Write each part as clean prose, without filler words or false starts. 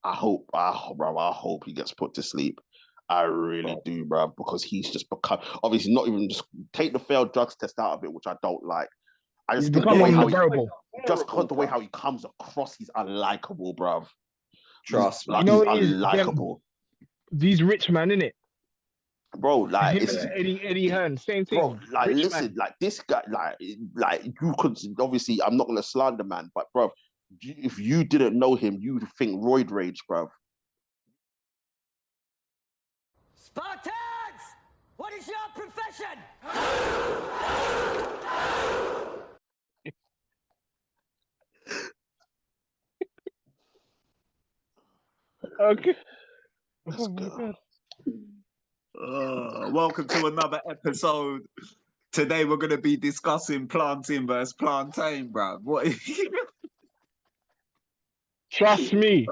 bro, I hope he gets put to sleep. I really do, bro, because he's just become obviously not even just take the failed drugs test out of it, which I don't like. I He's just think become the way how unbearable. just the way how he comes across, he's unlikable, bro. Trust me. You know, he's he's unlikable, these rich man, innit? bro. Like Him it's and Eddie Hearn, same thing. bro. Like rich listen, man. like this guy, like you could obviously. I'm not gonna slander man, but bro, if you didn't know him, you'd think roid rage, bro. Spartans! What is your profession? Okay. Let's go. Welcome to another episode. Today we're going to be discussing plantain versus plantain, bro. What? Trust me.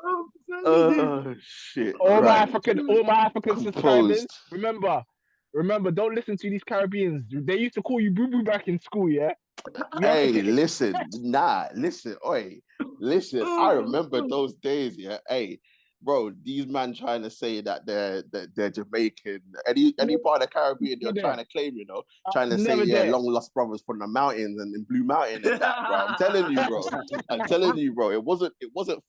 Oh shit! All my Composed. African subscribers, remember, don't listen to these Caribbeans. They used to call you boo boo back in school, yeah? Hey, listen, listen. I remember those days, yeah. Hey, bro, these men trying to say that they're Jamaican, any part of the Caribbean they're trying to claim, trying to say long lost brothers from the mountains and in Blue Mountain and that, bro. I'm telling you, bro. It wasn't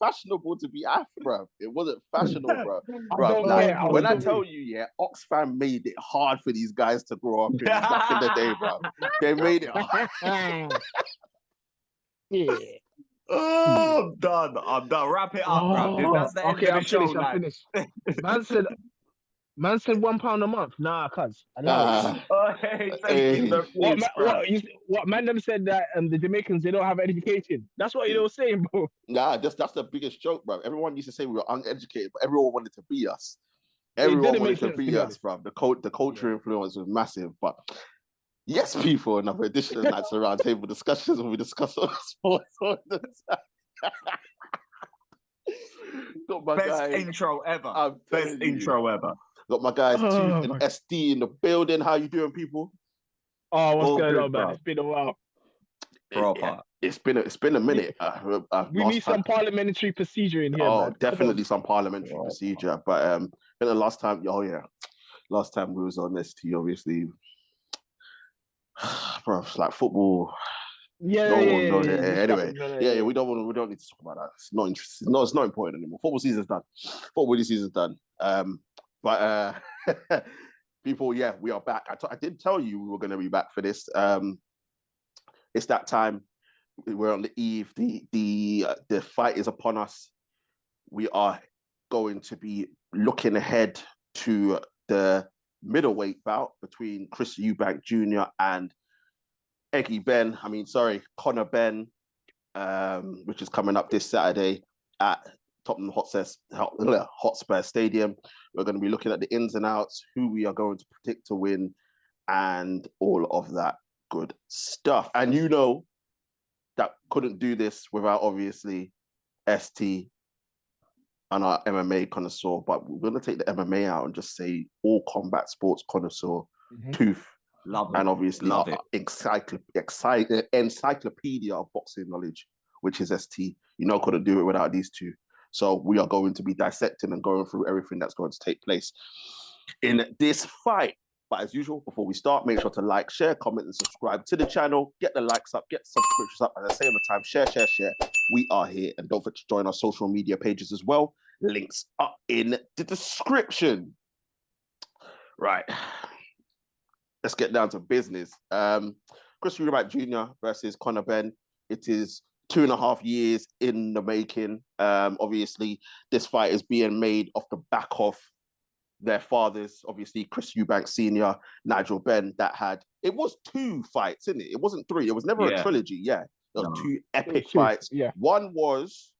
fashionable to be Af, bro. It wasn't fashionable, bro. Like, when I tell you, yeah, Oxfam made it hard for these guys to grow up back in the day, bro. They made it hard. Yeah. Oh, I'm done. Wrap it up, bro. That's the end of the show. I'm finished. Man said £1 a month. Nah, cuz. What man them said that the Jamaicans, they don't have education. That's what you were saying, bro. Nah, that's the biggest joke, bro. Everyone used to say we were uneducated, but everyone wanted to be us. Everyone wanted to be us, bro. The culture influence was massive, but yes, people, another edition of Knightz Roundtable Discussions where we discuss all sports all the time. Got my Best intro ever. Best intro ever. Got my guys Tooth and SD in the building. How you doing, people? Oh, what's going on, man? It's been a while. Proper. Yeah, it's been a minute. We need some parliamentary procedure in here. Oh, man. definitely some parliamentary procedure. But the last time, last time we was on ST, obviously, bro, it's like football. Anyway, we don't need to talk about that. It's not interesting. No, it's not important anymore. Football season's done. But people, we are back. I did tell you we were going to be back for this. It's that time. We're on the eve. The fight is upon us. We are going to be looking ahead to the middleweight bout between Chris Eubank Jr. and Conor Benn, which is coming up this Saturday at Tottenham Hotspur Stadium. We're going to be looking at the ins and outs, who we are going to predict to win, and all of that good stuff. And that couldn't do this without obviously ST and our MMA connoisseur, but we're going to take the MMA out and just say all combat sports connoisseur, Tooth. Love it. And obviously our encyclopedia of boxing knowledge, which is ST. Couldn't do it without these two. So we are going to be dissecting and going through everything that's going to take place in this fight. But as usual, before we start, make sure to like, share, comment, and subscribe to the channel. Get the likes up, get subscriptions up. As I say all the time, share. We are here. And don't forget to join our social media pages as well. Links are in the description. Right. Let's get down to business. Chris Eubank Jr. versus Conor Benn. It is 2.5 years in the making. Obviously, this fight is being made off the back of their fathers. Obviously, Chris Eubank Sr., Nigel Benn, it was 2 fights, isn't it? It wasn't 3. It was never a trilogy. Yeah. There was 2 epic fights. Yeah. One was...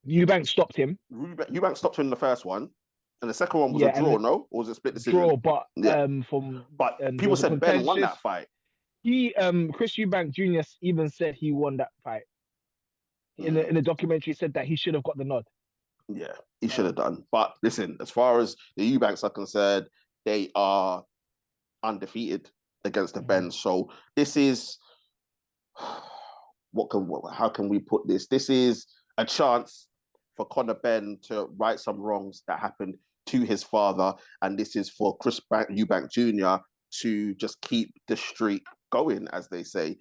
Eubank stopped him. Eubank stopped him in the first one. And the second one was a draw, no? Or was it a split decision? Draw, but people said Ben won that fight. Chris Eubank Jr. even said he won that fight. In the documentary, said that he should have got the nod. Yeah, he should have done. But listen, as far as the Eubanks are concerned, they are undefeated against the Benns. So this is how can we put this? This is a chance for Conor Benn to right some wrongs that happened to his father, and this is for Eubank Jr. to just keep the streak going, as they say.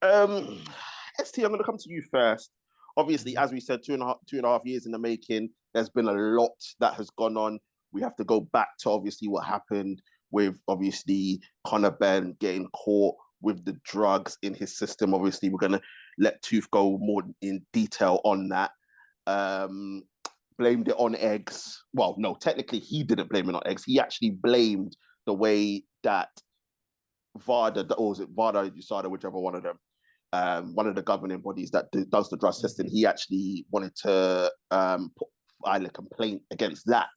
ST, I'm going to come to you first. Obviously, as we said, two and a half years in the making, there's been a lot that has gone on. We have to go back to obviously what happened with obviously Conor Benn getting caught with the drugs in his system. Obviously, we're going to let Tooth go more in detail on that. Blamed it on eggs. Well, no, technically he didn't blame it on eggs. He actually blamed the way that VADA, or was it VADA, USADA, whichever one of them, one of the governing bodies that does the drug testing, he actually wanted to file a complaint against that.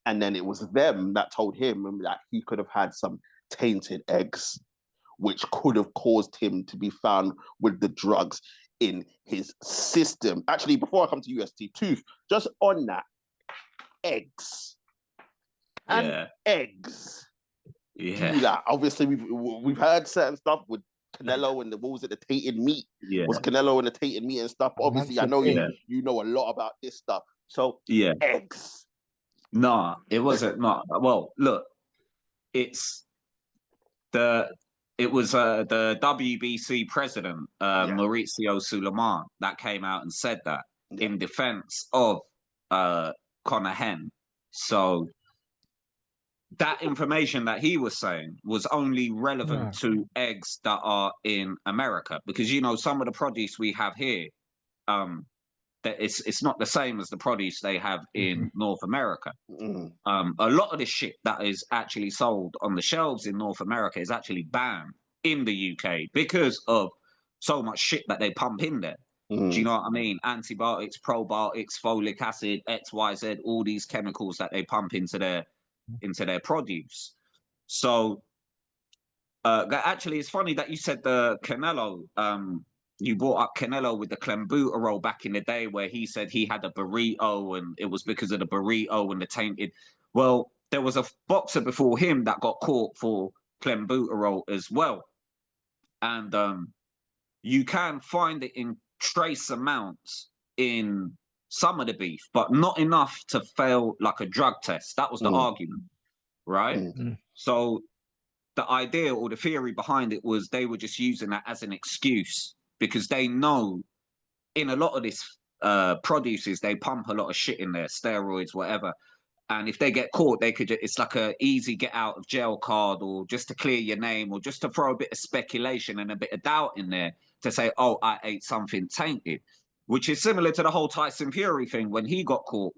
And then it was them that told him that he could have had some tainted eggs, which could have caused him to be found with the drugs in his system. Actually, before I come to UST Tooth, just on that, eggs. And eggs. Yeah. Do that. Obviously, we've heard certain stuff with Canelo and what was it, the tainted meat? Yeah. Was Canelo and the tainted meat and stuff? Obviously, I know you know a lot about this stuff. So eggs. No, it wasn't. Not well. Look, it was the WBC president, Maurizio Sulaiman, that came out and said that in defense of Conor Benn. So that information that he was saying was only relevant to eggs that are in America, because some of the produce we have here, that it's not the same as the produce they have in North America. A lot of this shit that is actually sold on the shelves in North America is actually banned in the UK because of so much shit that they pump in there. Do you know what I mean? Antibiotics, probiotics, folic acid, XYZ, all these chemicals that they pump into their produce. So actually, it's funny that you said the Canelo. You brought up Canelo with the clenbuterol back in the day, where he said he had a burrito and it was because of the burrito and the tainted. Well, there was a boxer before him that got caught for clenbuterol as well. And you can find it in trace amounts in some of the beef, but not enough to fail like a drug test. That was the argument, right? So the idea or the theory behind it was they were just using that as an excuse, because they know in a lot of this produces, they pump a lot of shit in there, steroids, whatever. And if they get caught, they could, it's like a easy get out of jail card, or just to clear your name, or just to throw a bit of speculation and a bit of doubt in there to say, oh, I ate something tainted, which is similar to the whole Tyson Fury thing when he got caught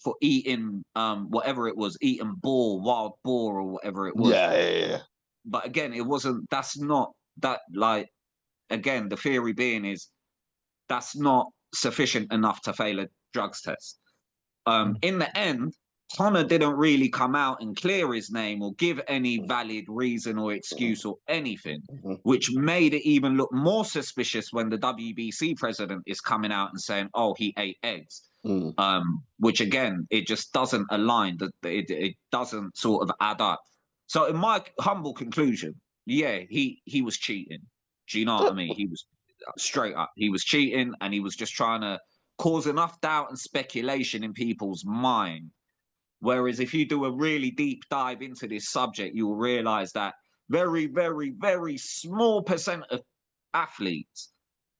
for eating whatever it was, eating wild boar or whatever it was. Yeah. But again, that's not that, like, again, the theory being is that's not sufficient enough to fail a drugs test. In the end, Conor didn't really come out and clear his name or give any valid reason or excuse or anything, which made it even look more suspicious when the WBC president is coming out and saying, oh, he ate eggs. Which, again, it just doesn't align. It doesn't sort of add up. So in my humble conclusion, he was cheating. Do you know what I mean? He was straight up. He was cheating, and he was just trying to cause enough doubt and speculation in people's mind. Whereas if you do a really deep dive into this subject, you will realize that very, very, very small percent of athletes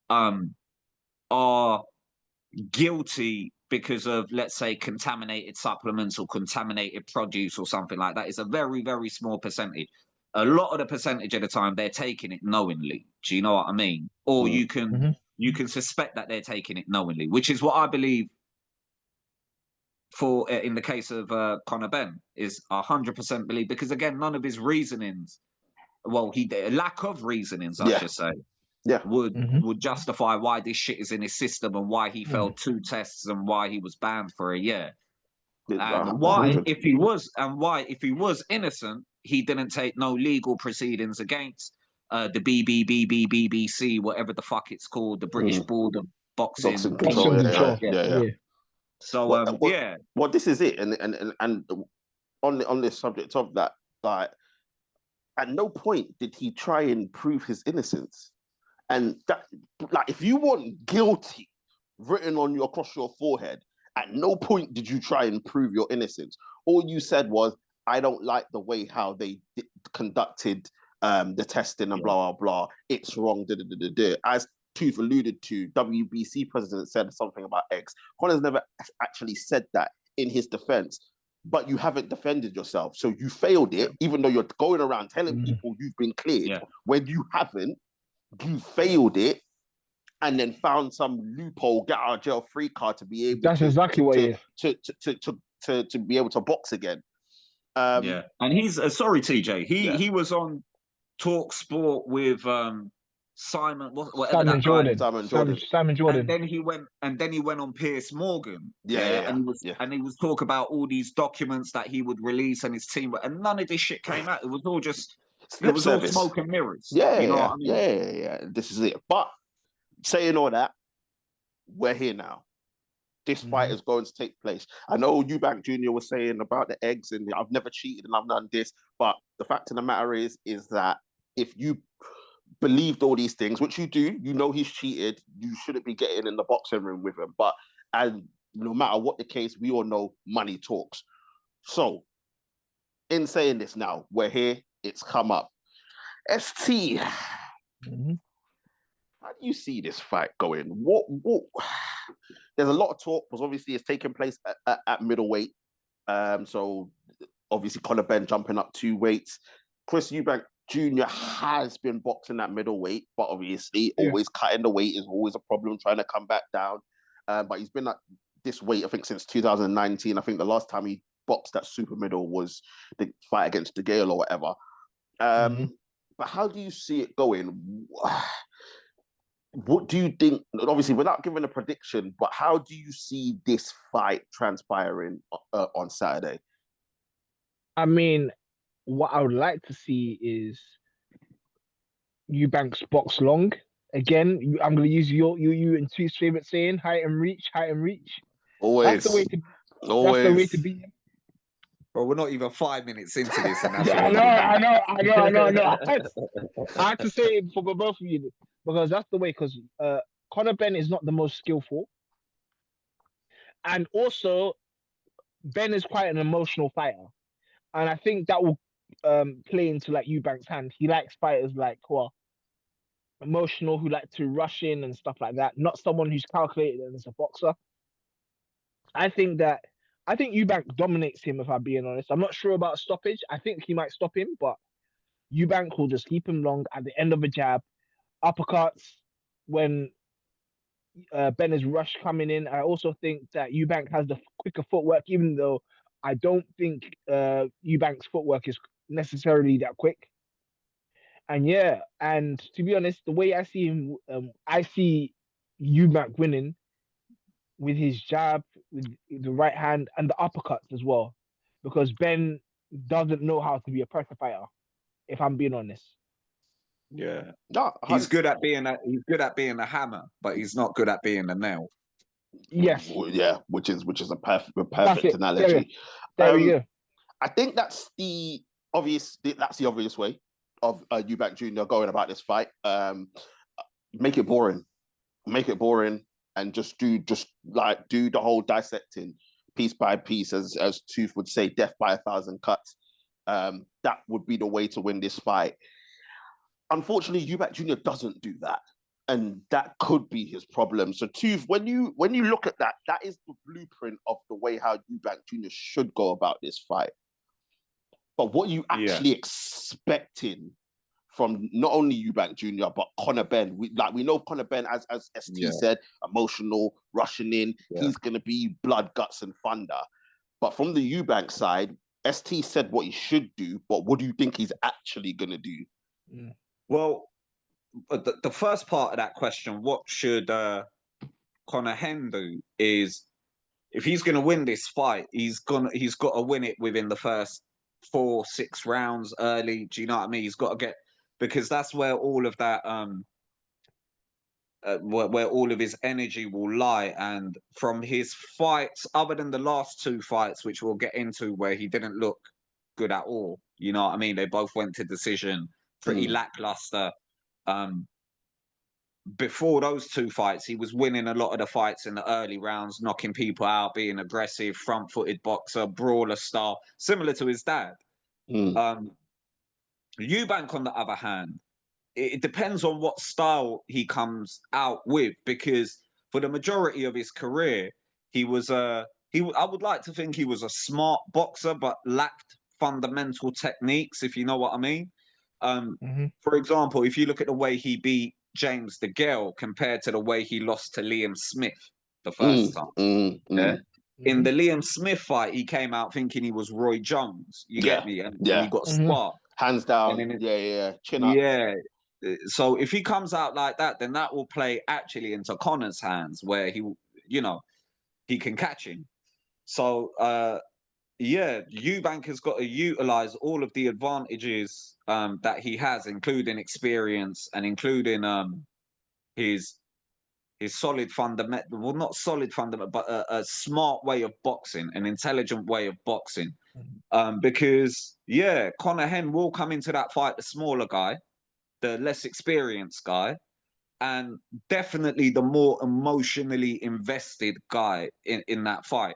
are guilty because of, let's say, contaminated supplements or contaminated produce or something like that. It's a very, very small percentage. A lot of the percentage of the time, they're taking it knowingly. Do you know what I mean? Or you can suspect that they're taking it knowingly, which is what I believe for in the case of Conor Benn is 100% believe, because again, none of his reasonings, well, lack of reasonings, I should say, would justify why this shit is in his system and why he failed 2 tests and why he was banned for a year. And why, if he was innocent, he didn't take no legal proceedings against the BBC, whatever the fuck it's called, the British Board of Boxing Control. So well, this is it, and on this subject of that, like, at no point did he try and prove his innocence, and that, like, if you want guilty written on across your forehead, At no point did you try and prove your innocence. All you said was, I don't like the way how they conducted the testing and blah, blah, blah. It's wrong. As Tooth alluded to, WBC president said something about eggs. Conor's never actually said that in his defense, but you haven't defended yourself. So you failed it, even though you're going around telling people you've been cleared. When you haven't, you failed it, and then found some loophole, get out of jail free card to be able exactly what it is. To be able to box again. And he's sorry, TJ. He was on Talk Sport with Simon Jordan. And then he went on Piers Morgan. And he was talking about all these documents that he would release and his team, and none of this shit came out. It was all just it was all smoke and mirrors. What I mean? Yeah. This is it. But saying all that, we're here now. This fight is going to take place. I know Eubank Jr. was saying about the eggs and I've never cheated and I've done this, but the fact of the matter is that if you believed all these things, which you do, you know he's cheated, you shouldn't be getting in the boxing room with him. But and no matter what the case, we all know money talks. So in saying this now, we're here, it's come up. ST, how do you see this fight going? What there's a lot of talk because obviously it's taking place at middleweight. So obviously Conor Benn jumping up 2 weights. Chris Eubank Jr. has been boxing at middleweight, but obviously always cutting the weight is always a problem, trying to come back down. But he's been at this weight, I think, since 2019. I think the last time he boxed at super middle was the fight against De Gale or whatever. But how do you see it going? What do you think, obviously without giving a prediction, but how do you see this fight transpiring on Saturday? I mean, what I would like to see is Eubank's box long. Again, I'm going to use you and Two's favorite saying, height and reach. Always. That's the way to be him. Well, we're not even 5 minutes into this. And that's I know. I had to say it for both of you because that's the way. Because Conor Benn is not the most skillful, and also Ben is quite an emotional fighter, and I think that will play into like Eubank's hand. He likes fighters like who are emotional, who like to rush in and stuff like that. Not someone who's calculated as a boxer. I think Eubank dominates him, if I'm being honest. I'm not sure about stoppage. I think he might stop him, but Eubank will just keep him long at the end of a jab. Uppercuts when Ben is rush coming in. I also think that Eubank has the quicker footwork, even though I don't think Eubank's footwork is necessarily that quick. And to be honest, the way I see him, I see Eubank winning with his jab, with the right hand, and the uppercuts as well. Because Ben doesn't know how to be a pressure fighter, if I'm being honest. Yeah. No, he's good at being a hammer, but he's not good at being a nail. Yes. Yeah, which is a perfect analogy. There we go. I think that's the obvious way of Eubank Jr. going about this fight. Make it boring. And just do the whole dissecting piece by piece, as Tooth would say, death by 1,000 cuts. That would be the way to win this fight. Unfortunately, Eubank Jr. doesn't do that, and that could be his problem. So, Tooth, when you look at that, that is the blueprint of the way how Eubank Jr. should go about this fight. But what you actually expecting from not only Eubank Jr. but Conor Benn, we know Conor Benn as ST said, emotional, rushing in. Yeah. He's going to be blood, guts, and thunder. But from the Eubank side, ST said what he should do. But what do you think he's actually going to do? Well, the first part of that question, what should Conor Benn do, is if he's going to win this fight, he's got to win it within the first 4-6 rounds early. Do you know what I mean? He's got to get, because that's where all of that where all of his energy will lie. And from his fights, other than the last 2 fights, which we'll get into, where he didn't look good at all, you know what I mean? They both went to decision, pretty lackluster. before those two fights, he was winning a lot of the fights in the early rounds, knocking people out, being aggressive, front-footed boxer, brawler style, similar to his dad. Eubank, on the other hand, it depends on what style he comes out with, because for the majority of his career, I would like to think he was a smart boxer, but lacked fundamental techniques, if you know what I mean. For example, if you look at the way he beat James DeGale compared to the way he lost to Liam Smith the first time. In the Liam Smith fight, he came out thinking he was Roy Jones. You get me? And he got sparked. Hands down. Chin up. Yeah. So if he comes out like that, then that will play actually into Conor's hands, where he can catch him. So Eubank has got to utilize all of the advantages that he has, including experience and including his solid fundamental, well, not solid fundamental, but a smart way of boxing, an intelligent way of boxing. Because Conor Benn will come into that fight the smaller guy, the less experienced guy, and definitely the more emotionally invested guy in that fight.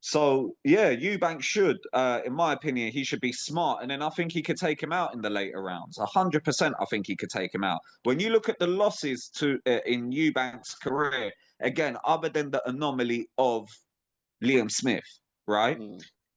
So Eubank should, in my opinion, he should be smart, and then I think he could take him out in the later rounds. 100%, I think he could take him out. When you look at the losses to in Eubank's career, again, other than the anomaly of Liam Smith, right?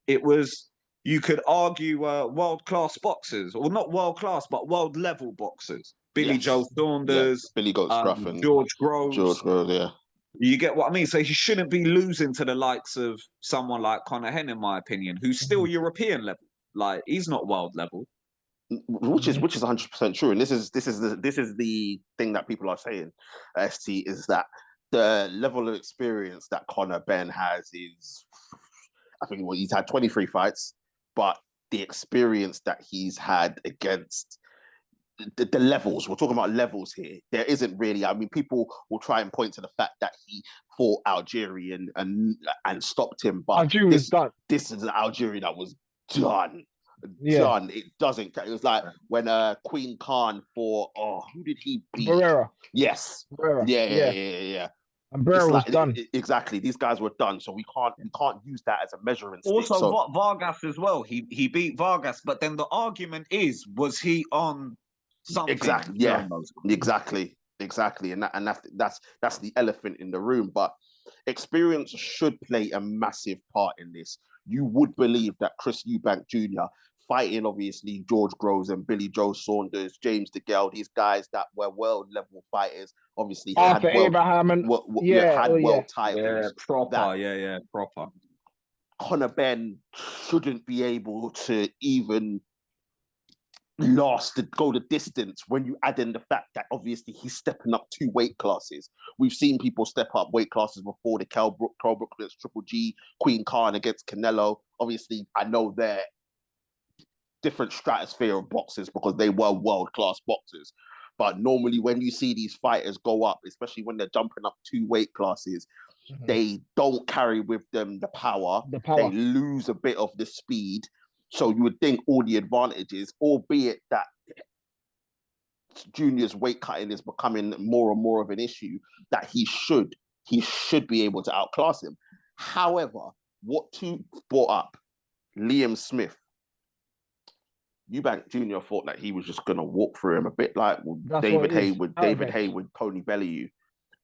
It was, you could argue, world-class boxers, or not world-class, but world-level boxers. Billy Joe Saunders, Billy Goat Scruff, George Groves. Yeah. You get what I mean? So he shouldn't be losing to the likes of someone like Conor Benn, in my opinion, who's still European level. Like, he's not world level. Which is 100% true. And this is the thing that people are saying, ST, is that the level of experience that Conor Benn has is, I think, he's had 23 fights, but the experience that he's had against the levels, we're talking about levels here, there isn't really. I mean, people will try and point to the fact that he fought Algerian and stopped him, but this is an Algerian that was done. It doesn't. It was like when Queen Khan fought, who did he beat? Barrera. Yes. Barrera. Yeah. And Barrera was done. Exactly. These guys were done, so we can't use that as a measuring stick. Also, Vargas as well. He beat Vargas, but then the argument is, was he on something? Exactly. Yeah. Exactly. And that's the elephant in the room. But experience should play a massive part in this. You would believe that Chris Eubank Jr. fighting, obviously, George Groves and Billy Joe Saunders, James DeGale, these guys that were world-level fighters, obviously Arthur Abraham and world titles. Proper. Conor Benn shouldn't be able to even go the distance when you add in the fact that obviously he's stepping up 2 weight classes. We've seen people step up weight classes before, the Kell Brook against Triple G, Queen Khan against Canelo. Obviously, I know they're different stratosphere of boxers because they were world-class boxers. But normally when you see these fighters go up, especially when they're jumping up 2 weight classes, they don't carry with them the power. They lose a bit of the speed. So you would think all the advantages, albeit that Junior's weight cutting is becoming more and more of an issue, that he should be able to outclass him. However, what two brought up, Liam Smith, Eubank Jr. thought that he was just going to walk through him, a bit like David Hayward, Tony Bellew,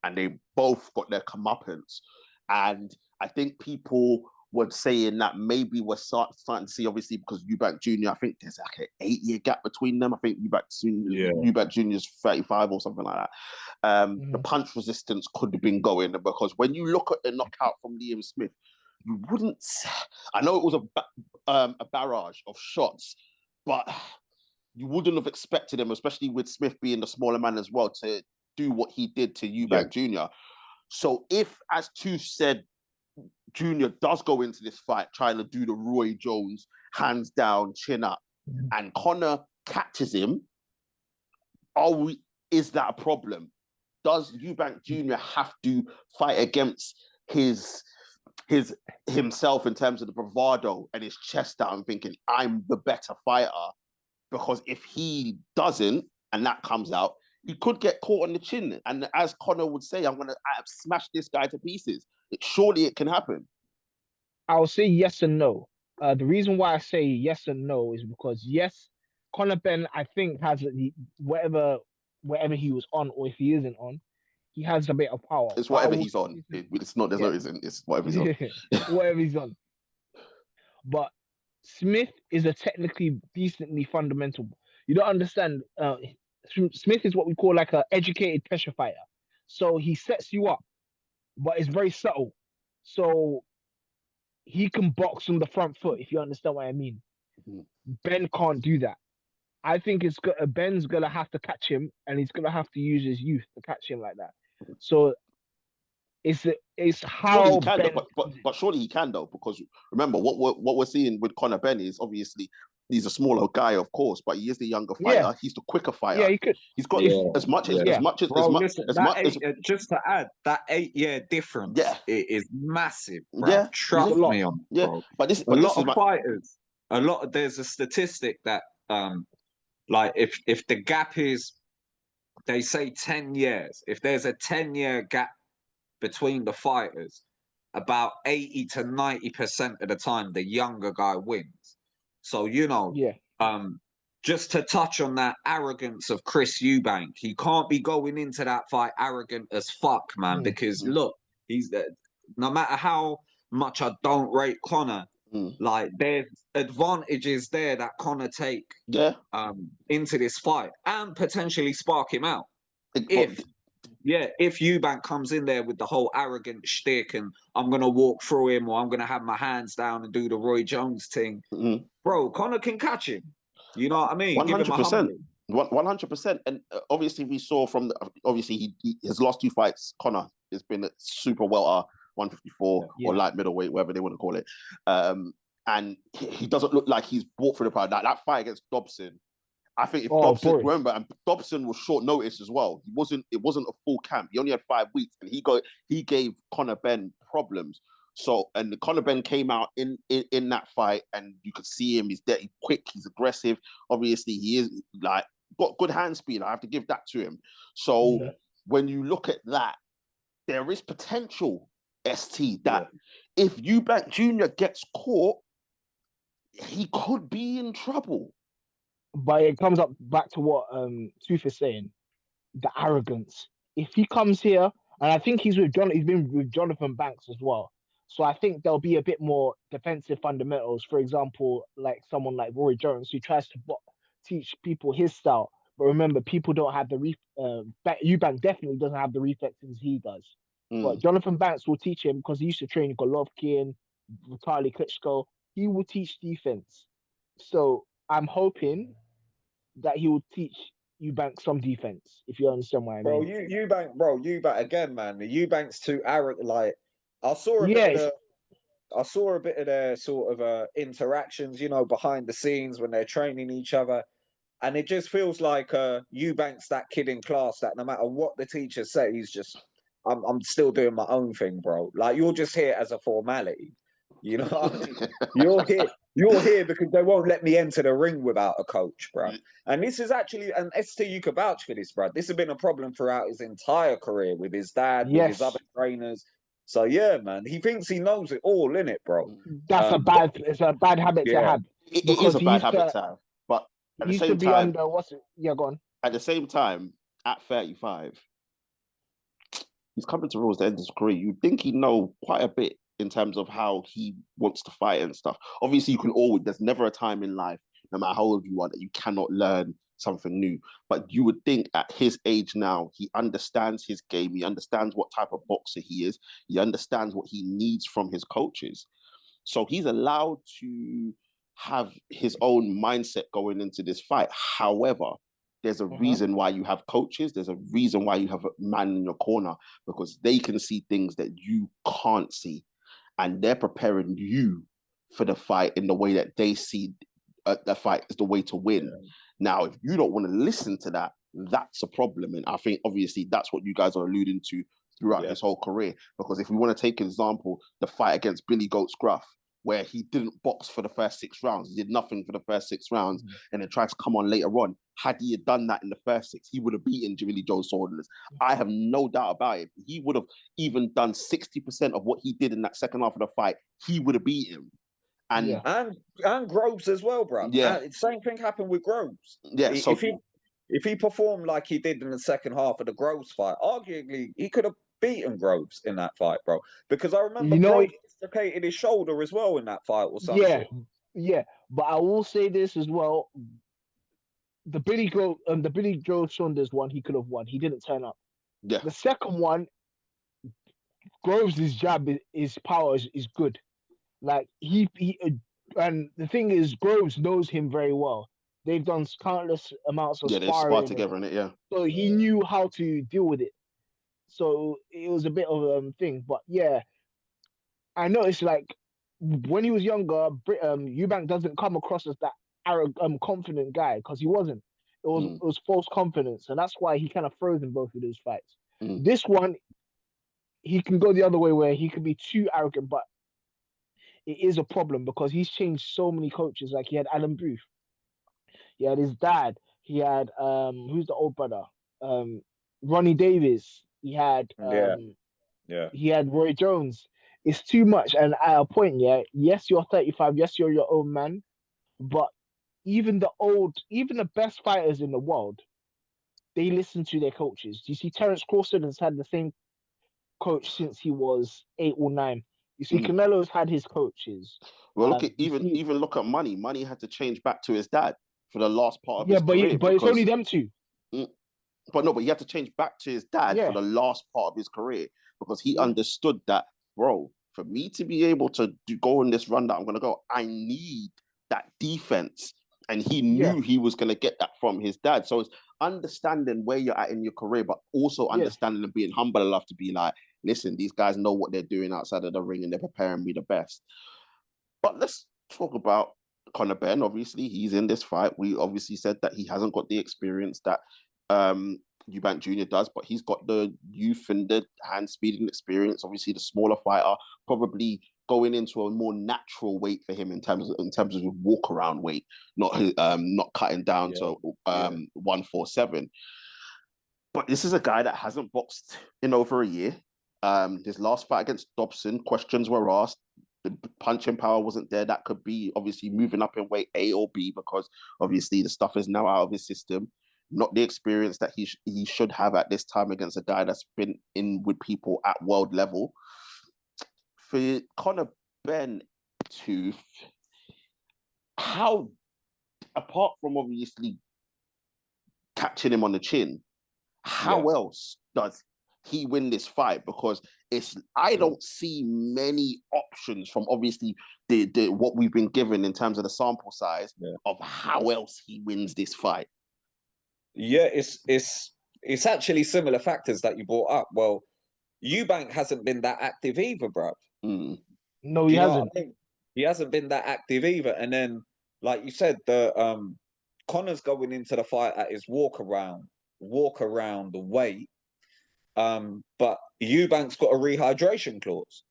and they both got their comeuppance. And I think people were saying that maybe we're starting to see, obviously, because Eubank Jr., I think there's like an 8-year gap between them. I think Eubank Jr. is 35 or something like that. The punch resistance could have been going, because when you look at the knockout from Liam Smith, you wouldn't. I know it was a barrage of shots, but you wouldn't have expected him, especially with Smith being the smaller man as well, to do what he did to Eubank Jr. So if, as Tu said, Junior does go into this fight trying to do the Roy Jones, hands down, chin up, and Conor catches him, is that a problem? Does Eubank Jr. have to fight against himself in terms of the bravado and his chest out and thinking, I'm the better fighter? Because if he doesn't, and that comes out, he could get caught on the chin. And as Conor would say, I'm going to smash this guy to pieces. Surely it can happen. I'll say yes and no. The reason why I say yes and no is because yes, Conor Benn, I think, has whatever he was on, or if he isn't on, he has a bit of power. It's whatever he's on. It's not. There's no isn't. It's whatever he's on. Whatever he's on. But Smith is a technically decently fundamental. You don't understand. Smith is what we call like an educated pressure fighter. So he sets you up, but it's very subtle. So he can box on the front foot, if you understand what I mean. Mm-hmm. Ben can't do that. I think Ben's gonna have to catch him, and he's gonna have to use his youth to catch him like that. So it's how surely he can, Ben... but surely he can though, because remember what we're seeing with Conor Benn is obviously he's a smaller guy, of course, but he is the younger fighter. Yeah. He's the quicker fighter. Yeah, he could. He's got as much as just to add that 8-year difference. Yeah, it is massive. Bro. Yeah, trust me on. Yeah, bro. but a lot of fighters. There's a statistic that like if the gap is, they say 10 years. If there's a 10-year gap between the fighters, about 80 to 90% of the time, the younger guy wins. So, just to touch on that arrogance of Chris Eubank, he can't be going into that fight arrogant as fuck, man, because look, he's no matter how much I don't rate Conor, like there's advantages there that Conor take into this fight and potentially spark him out. If Eubank comes in there with the whole arrogant shtick and I'm going to walk through him or I'm going to have my hands down and do the Roy Jones thing, bro, Conor can catch him. You know what I mean? 100%. 100%. And obviously we saw from his last 2 fights, Conor has been a super welter, 154 or light middleweight, whatever they want to call it. And he doesn't look like he's brought through the power. That fight against Dobson, I think if Dobson, remember, and Dobson was short notice as well. It wasn't a full camp. He only had 5 weeks, and he gave Conor Benn problems. So, and Conor Benn came out in that fight, and you could see him. He's dirty, quick. He's aggressive. Obviously, he is like got good hand speed. I have to give that to him. So, when you look at that, there is potential. ST that if Eubank Jr. gets caught, he could be in trouble. But it comes back to what Tooth is saying, the arrogance. If he comes here, and I think he's been with Jonathan Banks as well. So I think there'll be a bit more defensive fundamentals. For example, like someone like Roy Jones, who tries to teach people his style. But remember, people don't have the Eubank definitely doesn't have the reflexes he does. But Jonathan Banks will teach him because he used to train Golovkin, Vitaly Klitschko. He will teach defense. So I'm hoping that he will teach Eubank some defense, if you understand what I mean. Eubank again, man. The Eubank's too arrogant. Like I saw a bit of their sort of interactions, behind the scenes when they're training each other. And it just feels like Eubank's that kid in class that no matter what the teacher says, he's just I'm still doing my own thing, bro. Like you're just here as a formality. You know what I mean? You're here because they won't let me enter the ring without a coach, bro. And this is actually, and ST, you could vouch for this, bro. This has been a problem throughout his entire career with his dad, with his other trainers. So yeah, man, he thinks he knows it all, innit, bro? That's it's a bad habit to have. It is a bad habit to have. But at the same time, go on. At the same time, at 35, he's coming to rules the end of his career. You'd think he'd know quite a bit in terms of how he wants to fight and stuff. Obviously, there's never a time in life, no matter how old you are, that you cannot learn something new. But you would think at his age now, he understands his game. He understands what type of boxer he is. He understands what he needs from his coaches. So he's allowed to have his own mindset going into this fight. However, there's a reason why you have coaches. There's a reason why you have a man in your corner, because they can see things that you can't see. And they're preparing you for the fight in the way that they see the fight is the way to win. Yeah. Now, if you don't want to listen to that, that's a problem. And I think, obviously, that's what you guys are alluding to throughout his whole career. Because if we want to take an example, the fight against Billy Goat Scruff, where he didn't box for the first 6 rounds. He did nothing for the first 6 rounds and then tried to come on later on. Had he done that in the first 6, he would have beaten Billy Joe Saunders. I have no doubt about it. He would have even done 60% of what he did in that second half of the fight. He would have beat him. And Groves as well, bro. Yeah. Same thing happened with Groves. Yeah. So if he performed like he did in the second half of the Groves fight, arguably he could have beaten Groves in that fight, bro. Because I remember Groves dislocated his shoulder as well in that fight or something. Yeah. But I will say this as well. The Billy Joe Saunders one, he could have won. He didn't turn up. Yeah. The second one, Groves' jab, his power is good. Like he and the thing is, Groves knows him very well. They've done countless amounts of they sparring sparred together in it, So he knew how to deal with it. So it was a bit of a thing. But yeah, I noticed like when he was younger, Eubank doesn't come across as that arrogant, confident guy, because he wasn't. It was false confidence, and that's why he kind of froze in both of those fights. This one, he can go the other way where he can be too arrogant, but it is a problem because he's changed so many coaches. Like he had Alan Booth, he had his dad, he had who's the old brother, Ronnie Davis, he had he had Roy Jones. It's too much, and at a point, yes, you're 35, yes, you're your own man, but even the best fighters in the world, they listen to their coaches. You see, Terence Crawford has had the same coach since he was 8 or 9. You see, Canelo's had his coaches. Well, look at even look at Money. Money had to change back to his dad for the last part of his career. But it's only them two. But he had to change back to his dad for the last part of his career because he understood that, bro, for me to be able to go on this run that I'm going to go, I need that defense. And he knew he was going to get that from his dad. So it's understanding where you're at in your career, but also understanding and being humble enough to be like, listen, these guys know what they're doing outside of the ring and they're preparing me the best. But let's talk about Conor Benn. Obviously, he's in this fight. We obviously said that he hasn't got the experience that Eubank Jr. does, but he's got the youth and the hand speed and experience. Obviously, the smaller fighter, probably going into a more natural weight for him in terms of his walk around weight, not cutting down to 147. But this is a guy that hasn't boxed in over a year. His last fight against Dobson, questions were asked. The punching power wasn't there. That could be obviously moving up in weight, A or B, because obviously the stuff is now out of his system. Not the experience that he should have at this time against a guy that's been in with people at world level. For Conor Benn how, apart from obviously catching him on the chin, how else does he win this fight? Because I don't see many options from obviously the what we've been given in terms of the sample size of how else he wins this fight. Yeah, it's actually similar factors that you brought up. Well, Eubank hasn't been that active either, bro. No, he hasn't. He hasn't been that active either. And then, like you said, the Conor's going into the fight at his walk around the weight. But Eubank's got a rehydration clause.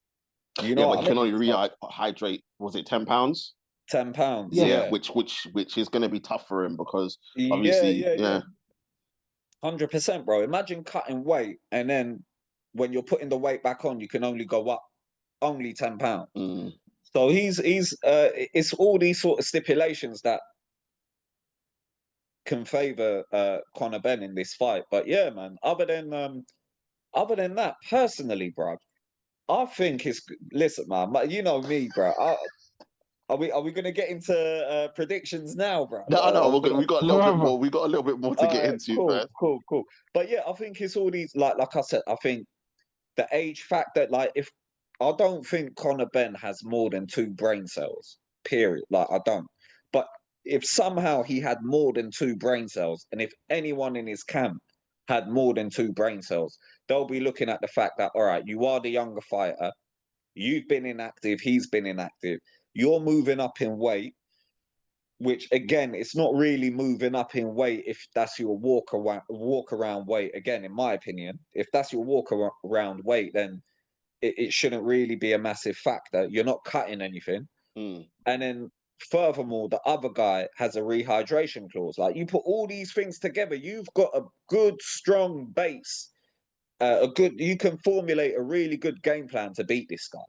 You know, but you can only rehydrate. Was it £10? £10. Yeah, which is going to be tough for him because obviously, 100%, bro. Imagine cutting weight and then when you're putting the weight back on, you can only go up only £10. So he's it's all these sort of stipulations that can favour Conor Benn in this fight. But yeah, man. Other than that, personally, bro, I think listen, man. You know me, bro. Are we gonna get into predictions now, bro? No, we got a little bit more. We got a little bit more to get into, man. Cool. But yeah, I think it's all these like I said. I think the age factor. Like, I don't think Conor Benn has more than 2 brain cells. Period. Like, I don't. But if somehow he had more than 2 brain cells, and if anyone in his camp had more than 2 brain cells, they'll be looking at the fact that, all right, you are the younger fighter. You've been inactive. He's been inactive. You're moving up in weight, which again, it's not really moving up in weight if that's your walk around weight. Again, in my opinion, if that's your walk around weight, then it shouldn't really be a massive factor. You're not cutting anything. Mm. And then furthermore, the other guy has a rehydration clause. Like, you put all these things together, you've got a good, strong base. You can formulate a really good game plan to beat this guy.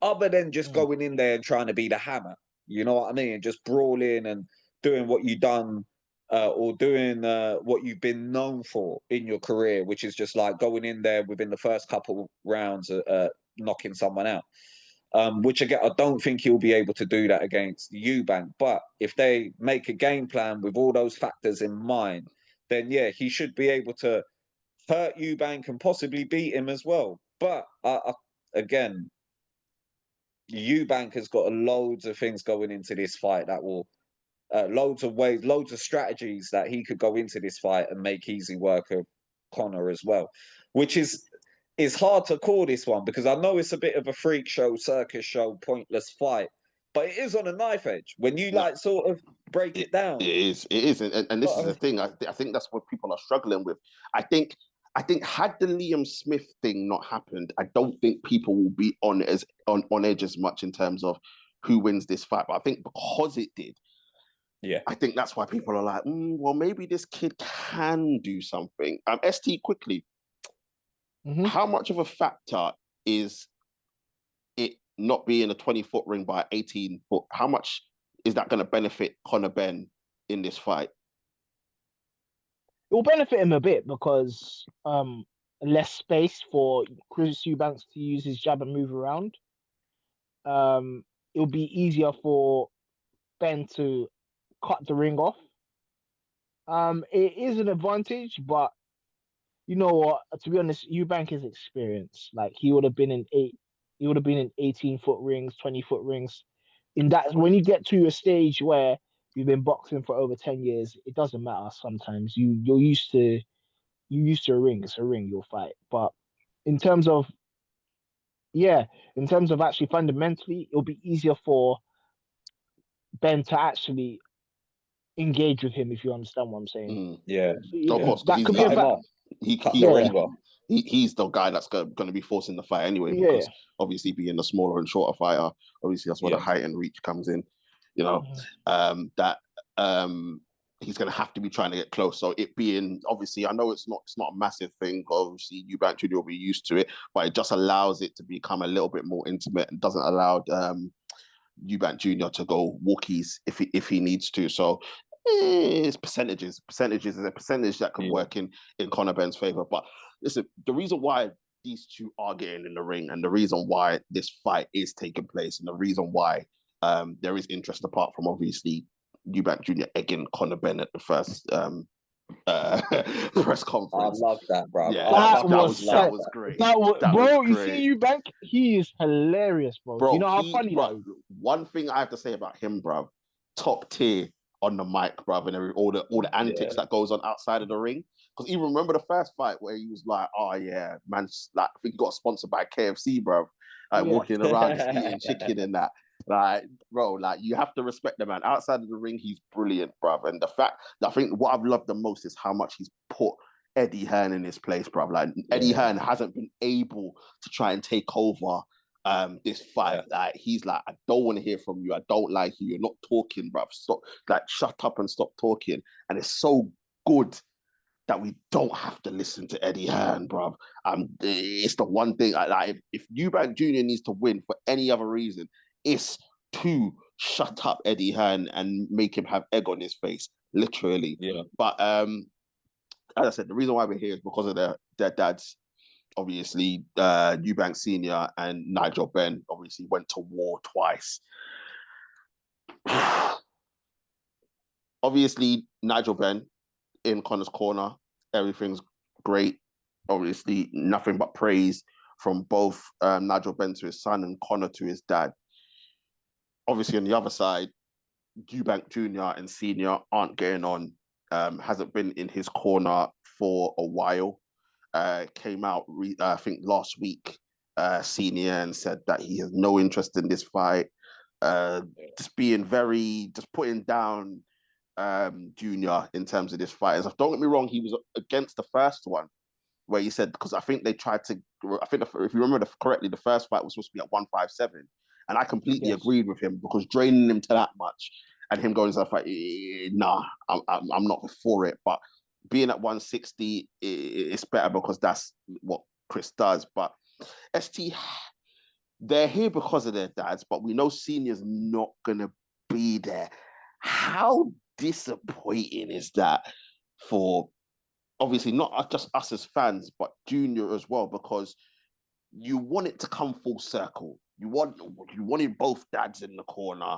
Other than just going in there and trying to be the hammer. You know what I mean? Just brawling and doing what you've done, or doing what you've been known for in your career, which is just like going in there within the first couple rounds, knocking someone out. Which again, I don't think he'll be able to do that against Eubank. But if they make a game plan with all those factors in mind, then yeah, he should be able to hurt Eubank and possibly beat him as well. But again, Eubank has got loads of things going into this fight that will, loads of ways, loads of strategies that he could go into this fight and make easy work of Conor as well, which is hard to call this one, because I know it's a bit of a freak show, circus show, pointless fight, but it is on a knife edge when you like sort of break it down. It is, and this is the thing. I think that's what people are struggling with. I think had the Liam Smith thing not happened, I don't think people will be on edge as much in terms of who wins this fight. But I think because it did, yeah, I think that's why people are like, well, maybe this kid can do something. ST, quickly, how much of a factor is it not being a 20-foot ring by 18-foot? How much is that going to benefit Conor Benn in this fight? It will benefit him a bit because less space for Chris Eubanks to use his jab and move around. It'll be easier for Ben to cut the ring off. It is an advantage, but you know what? To be honest, Eubank is experienced. Like, he would have been in 18-foot rings, 20-foot rings. In that, when you get to a stage where you've been boxing for over 10 years, it doesn't matter. Sometimes you're used to a ring. It's a ring. You'll fight. But in terms of actually fundamentally, it'll be easier for Ben to actually engage with him, if you understand what I'm saying. Yeah, so, of course, that could be a fact. He's the guy that's going to be forcing the fight anyway, because obviously being a smaller and shorter fighter, obviously that's where the height and reach comes in. You know, he's going to have to be trying to get close. So it being, obviously, I know it's not a massive thing. Obviously, Eubank Jr. will be used to it, but it just allows it to become a little bit more intimate and doesn't allow Eubank Jr. to go walkies if he needs to. So it's percentages. Percentages is a percentage that can work in Conor Benn's favor. But listen, the reason why these two are getting in the ring, and the reason why this fight is taking place, and the reason why there is interest, apart from obviously Eubank Jr. egging Conor Benn at the first press conference. I love that, bro. Yeah, that was great. Bro, you see Eubank? He is hilarious, bro. Do you know how funny that is? One thing I have to say about him, bro, top tier on the mic, bro, and all the antics that goes on outside of the ring. Because even remember the first fight where he was like, "Oh yeah, man," like I think he got sponsored by KFC, bro. Walking around just eating chicken and that. Like, bro, like, you have to respect the man. Outside of the ring, he's brilliant, bro. And the fact that I think what I've loved the most is how much he's put Eddie Hearn in his place, bro. Like, Eddie Hearn hasn't been able to try and take over this fight. Like, he's like, I don't want to hear from you. I don't like you. You're not talking, bro. Stop, like, shut up and stop talking. And it's so good that we don't have to listen to Eddie Hearn, bro. It's the one thing, like, if Eubank Jr. needs to win for any other reason, it's to shut up Eddie Hearn and make him have egg on his face, literally. Yeah. But as I said, the reason why we're here is because of their dads. Obviously, Eubank Sr. and Nigel Benn obviously went to war twice. Obviously, Nigel Benn in Conor's corner, everything's great. Obviously, nothing but praise from both Nigel Benn to his son and Conor to his dad. Obviously, on the other side, Eubank Jr. and Senior aren't getting on. Hasn't been in his corner for a while. Came out, I think, last week, Senior, and said that he has no interest in this fight. Just putting down Junior in terms of this fight. As don't get me wrong, he was against the first one, where he said, because I think they tried to, if you remember correctly, the first fight was supposed to be at 157. And I completely agreed with him, because draining him to that much and him going stuff like, nah, I'm not for it. But being at 160, it's better because that's what Chris does. But ST, they're here because of their dads, but we know Senior's not going to be there. How disappointing is that for, obviously, not just us as fans, but Junior as well, because you want it to come full circle. You wanted both dads in the corner,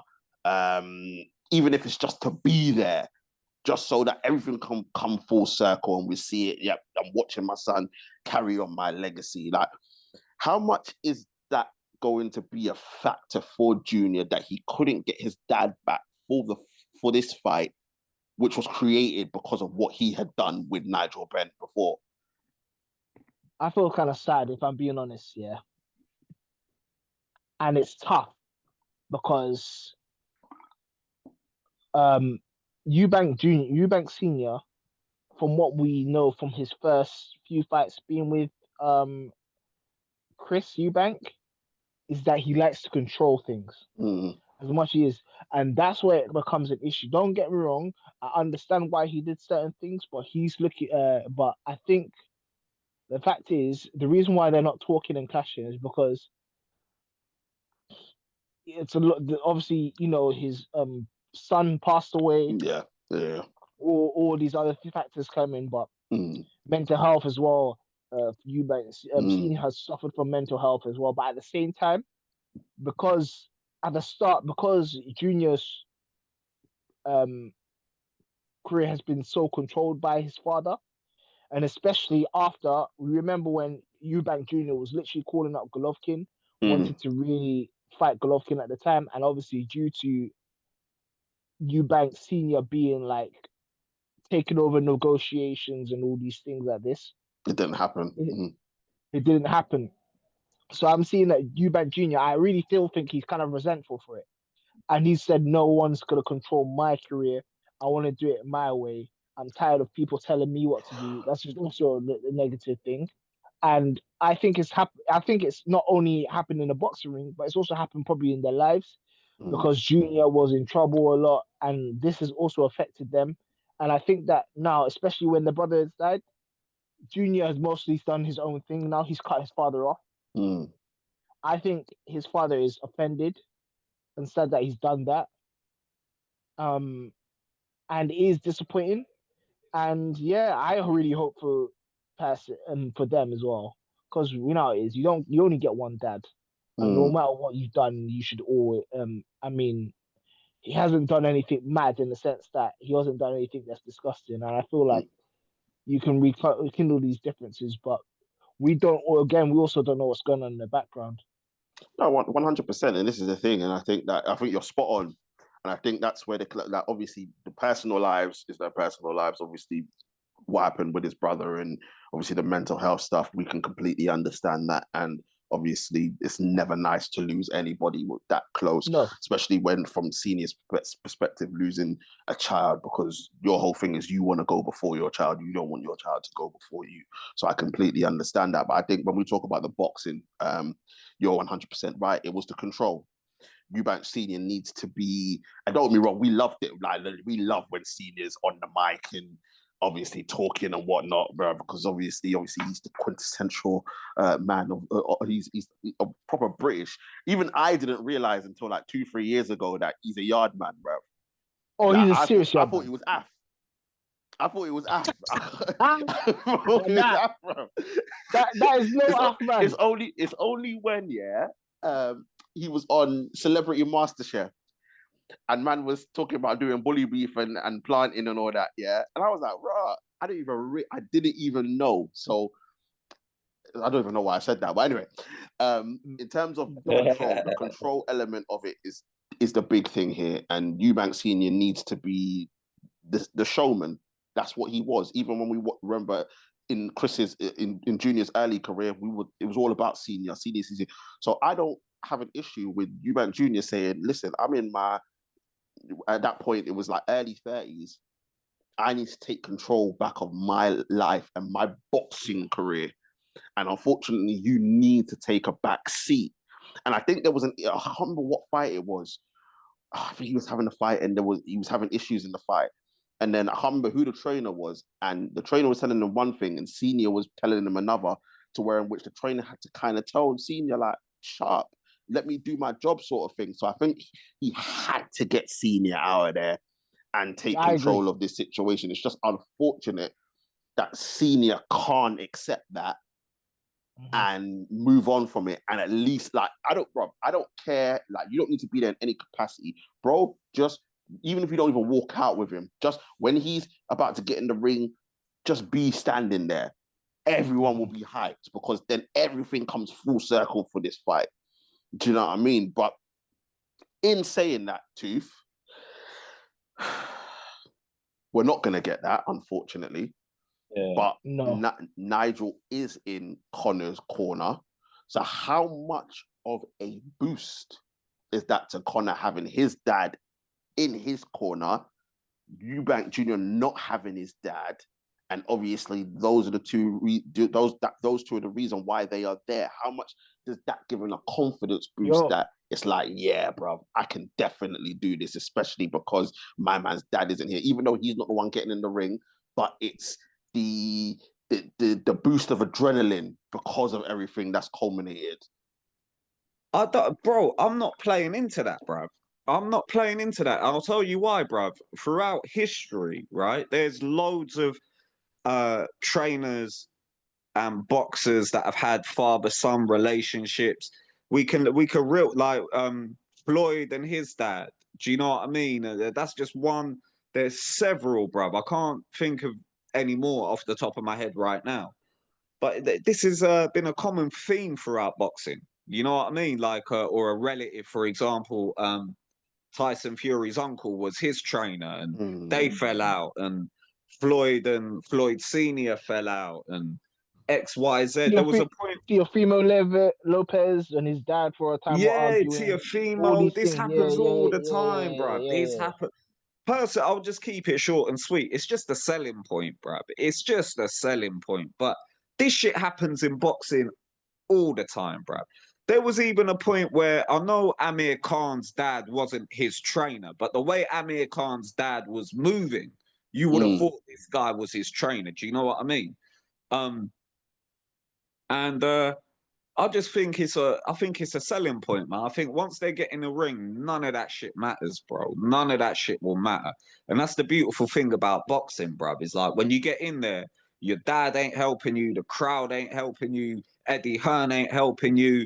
even if it's just to be there, just so that everything can come full circle and we see it. Yep, I'm watching my son carry on my legacy. Like, how much is that going to be a factor for Junior that he couldn't get his dad back for this fight, which was created because of what he had done with Nigel Benn before? I feel kind of sad, if I'm being honest, yeah. And it's tough because Eubank Senior, from what we know from his first few fights being with Chris Eubank, is that he likes to control things as much as he is. And that's where it becomes an issue. Don't get me wrong, I understand why he did certain things, but he's looking but I think the fact is, the reason why they're not talking and clashing is because it's a lot. Obviously, you know, his son passed away. Yeah. All these other factors come in, but mental health as well. Eubank Senior has suffered from mental health as well. But at the same time, because at the start, because Junior's career has been so controlled by his father, and especially after, we remember when Eubank Jr. was literally calling up Golovkin, wanted to really fight Golovkin at the time, and obviously due to Eubank Sr. being like taking over negotiations and all these things like this, it didn't happen. It didn't happen. So I'm seeing that Eubank Jr., I really still think he's kind of resentful for it. And he said, no one's going to control my career. I want to do it my way. I'm tired of people telling me what to do. That's just also a negative thing. And I think I think it's not only happened in the boxing ring, but it's also happened probably in their lives, because Junior was in trouble a lot, and this has also affected them. And I think that now, especially when the brother has died, Junior has mostly done his own thing. Now he's cut his father off. I think his father is offended and said that he's done that. And it is disappointing. And yeah, I really hope for and for them as well, because you know it is. You only get one dad, and no matter what you've done, you should always. I mean, he hasn't done anything mad in the sense that he hasn't done anything that's disgusting, and I feel like you can rekindle these differences, but we don't. Or again, we also don't know what's going on in the background. No, 100%, and this is the thing, and I think you're spot on, and I think that's where obviously the personal lives is their personal lives. Obviously, what happened with his brother and obviously the mental health stuff, we can completely understand that, and obviously it's never nice to lose anybody that close, especially when from Senior's perspective, losing a child, because your whole thing is you want to go before your child, you don't want your child to go before you. So I completely understand that. But I think when we talk about the boxing, you're 100% right. It was the control. Eubank Senior needs to be, and don't get me wrong, we loved it. Like, we love when Senior's on the mic and obviously talking and whatnot, bro, because obviously he's the quintessential man of he's a proper British. Even I didn't realize until like 2-3 years ago that he's a yard man, bro. Oh, like, he's a serious yard man. I thought he was af. I thought it was af. That is no af, man. It's only when he was on Celebrity MasterChef, and man was talking about doing bully beef and planting and all that, yeah. And I was like, rah, I didn't even know. So I don't even know why I said that. But anyway, in terms of the control element of it is the big thing here. And Eubank Senior needs to be the showman. That's what he was. Even when we remember in in Junior's early career, it was all about Senior. So I don't have an issue with Eubank Junior saying, listen, I'm in at that point, it was like early 30s. I need to take control back of my life and my boxing career. And unfortunately, you need to take a back seat. And I think there was I can't remember what fight it was. I think he was having a fight and he was having issues in the fight. And then I can't remember who the trainer was. And the trainer was telling him one thing and Senior was telling him another, to where in which the trainer had to kind of tell Senior, like, sharp, let me do my job sort of thing. So I think he had to get Senior out of there and take control of this situation. It's just unfortunate that Senior can't accept that and move on from it. And at least, like, I don't care. Like, you don't need to be there in any capacity, bro. Just, even if you don't even walk out with him, just when he's about to get in the ring, just be standing there. Everyone will be hyped, because then everything comes full circle for this fight. Do you know what I mean? But in saying that, Tooth, we're not going to get that, unfortunately. Yeah. But no. Nigel is in Conor's corner. So how much of a boost is that to Conor having his dad in his corner, Eubank Jr. not having his dad, and obviously those are the two those two are the reason why they are there. How much does that give him a confidence boost that it's like, yeah, bro, I can definitely do this, especially because my man's dad isn't here, even though he's not the one getting in the ring, but it's the boost of adrenaline because of everything that's culminated. Bro, I'm not playing into that, bro. I'm not playing into that. I'll tell you why, bruv. Throughout history, right, there's loads of trainers and boxers that have had father-son relationships. We can real like Floyd and his dad. Do you know what I mean? That's just one. There's several, bruv. I can't think of any more off the top of my head right now. But this has been a common theme throughout boxing. You know what I mean? Like, or a relative, for example. Tyson Fury's uncle was his trainer, and they fell out, and Floyd Senior fell out, and XYZ. There was a point. Teofimo Lopez and his dad for a time. Yeah, Teofimo. This happens all the time, bro. This happens. Personally, I'll just keep it short and sweet. It's just a selling point, bro. It's just a selling point. But this shit happens in boxing all the time, bro. There was even a point where I know Amir Khan's dad wasn't his trainer, but the way Amir Khan's dad was moving, you would have thought this guy was his trainer. Do you know what I mean? I just think it's a selling point, man. I think once they get in the ring, none of that shit matters, bro. None of that shit will matter. And that's the beautiful thing about boxing, bro. Is like when you get in there, your dad ain't helping you, the crowd ain't helping you, Eddie Hearn ain't helping you.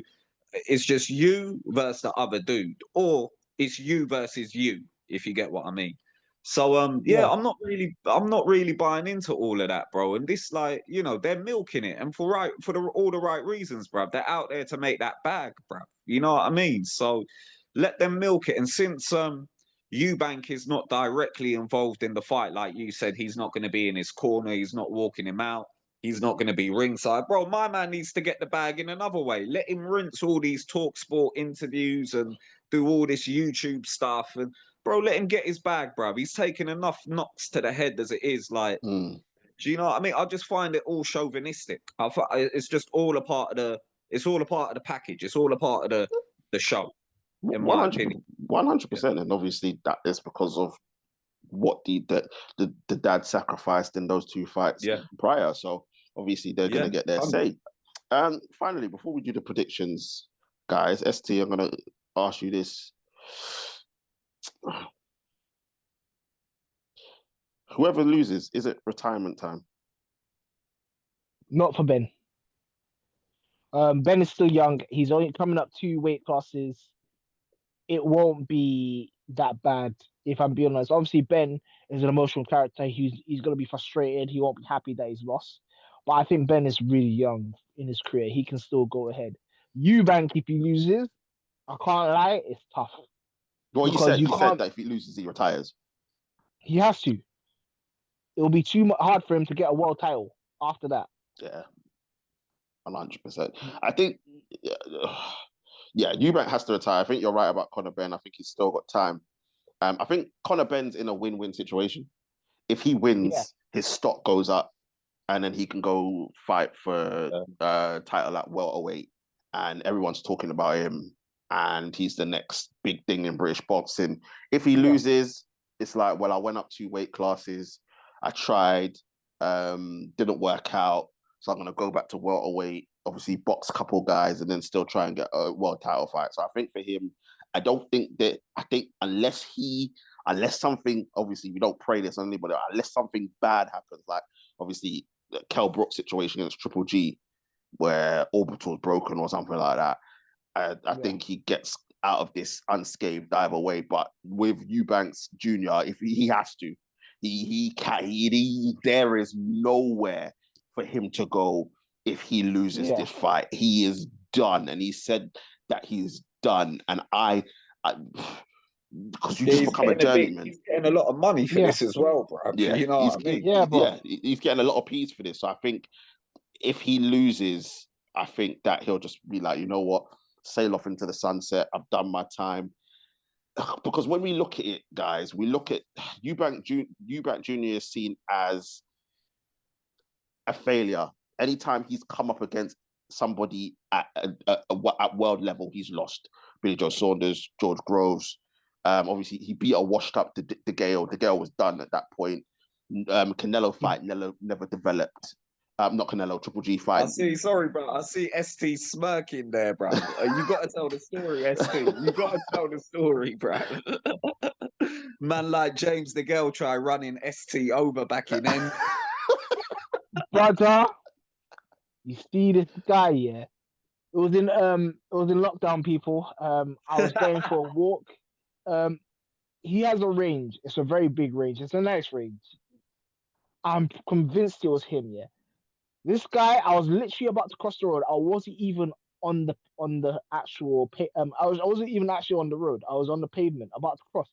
It's just you versus the other dude, or it's you versus you, if you get what I mean. So I'm not really buying into all of that, bro. And this, like, you know, they're milking it, and for all the right reasons, bro. They're out there to make that bag, bro. You know what I mean? So let them milk it. And since Eubank is not directly involved in the fight, like you said, he's not going to be in his corner, he's not walking him out. He's not going to be ringside. Bro, my man needs to get the bag in another way. Let him rinse all these TalkSport interviews and do all this YouTube stuff. And, bro, let him get his bag, bro. He's taken enough knocks to the head as it is. Like, do you know what I mean? I just find it all chauvinistic. It's just all a part of the package. It's all a part of the show, in my opinion. 100%. And obviously that is because of what the dad sacrificed in those two fights prior. So obviously they're going to get their say. Finally, before we do the predictions, guys, ST, I'm going to ask you this. Whoever loses, is it retirement time? Not for Ben. Ben is still young. He's only coming up 2 weight classes. It won't be that bad, if I'm being honest. Obviously, Ben is an emotional character. He's going to be frustrated. He won't be happy that he's lost. But I think Ben is really young in his career. He can still go ahead. Eubank, if he loses, I can't lie, it's tough. Well, he said that if he loses, he retires. He has to. It will be too hard for him to get a world title after that. Yeah, 100%. I think, Eubank has to retire. I think you're right about Conor Benn. I think he's still got time. I think Conor Benn's in a win-win situation. If he wins, his stock goes up, and then he can go fight for title at welterweight, and everyone's talking about him and he's the next big thing in British boxing. If he loses, it's like, well, I went up 2 weight classes, I tried, didn't work out, so I'm going to go back to welterweight, obviously box a couple guys, and then still try and get a world title fight. So I think for him, I think unless something, obviously we don't pray this on anybody, unless something bad happens, like obviously the Kell Brook situation against Triple G, where orbital's broken or something like that, I think he gets out of this unscathed either way. But with Eubanks Jr., if he has to, he can't. There is nowhere for him to go if he loses this fight. He is done, and he said that he's done. And because you just become a journeyman. He's getting a lot of money for this as well, bro. Yeah, you know what I mean? He's getting a lot of peas for this. So I think if he loses, I think that he'll just be like, you know what, sail off into the sunset. I've done my time. Because when we look at it, guys, we look at Eubank Jr. is seen as a failure. Anytime he's come up against somebody at world level, he's lost. Billy Joe Saunders, George Groves. Obviously, he beat a washed up De Gale. De Gale was done at that point. Canelo fight never developed. Not Canelo, Triple G fight. Sorry, bro. I see ST smirking there, bro. You got to tell the story, ST. You got to tell the story, bro. Man like James De Gale try running ST over back in end. Brother, you see this guy, yeah? It was in lockdown, people. I was going for a walk. He has a range. It's a very big range. It's a nice range. I'm convinced it was him, yeah. This guy, I was literally about to cross the road. I wasn't even on the actual I wasn't even actually on the road. I was on the pavement about to cross.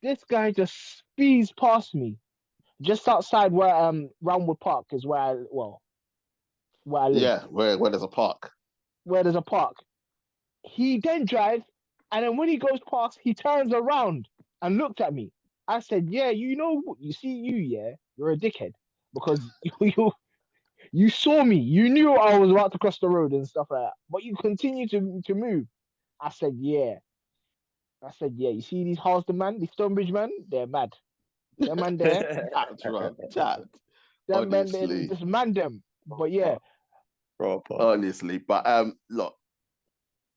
This guy just speeds past me, just outside where Roundwood Park is where I live. Yeah, where there's a park. Where there's a park. He then drives, and then when he goes past, he turns around and looked at me. I said, "Yeah, you see, you're a dickhead because you saw me. You knew I was about to cross the road and stuff like that, but you continue to move." I said, "Yeah." You see these Halston man, these Stonebridge man, they're mad. That man there, chat. That man there, just man them. But yeah, honestly, but look,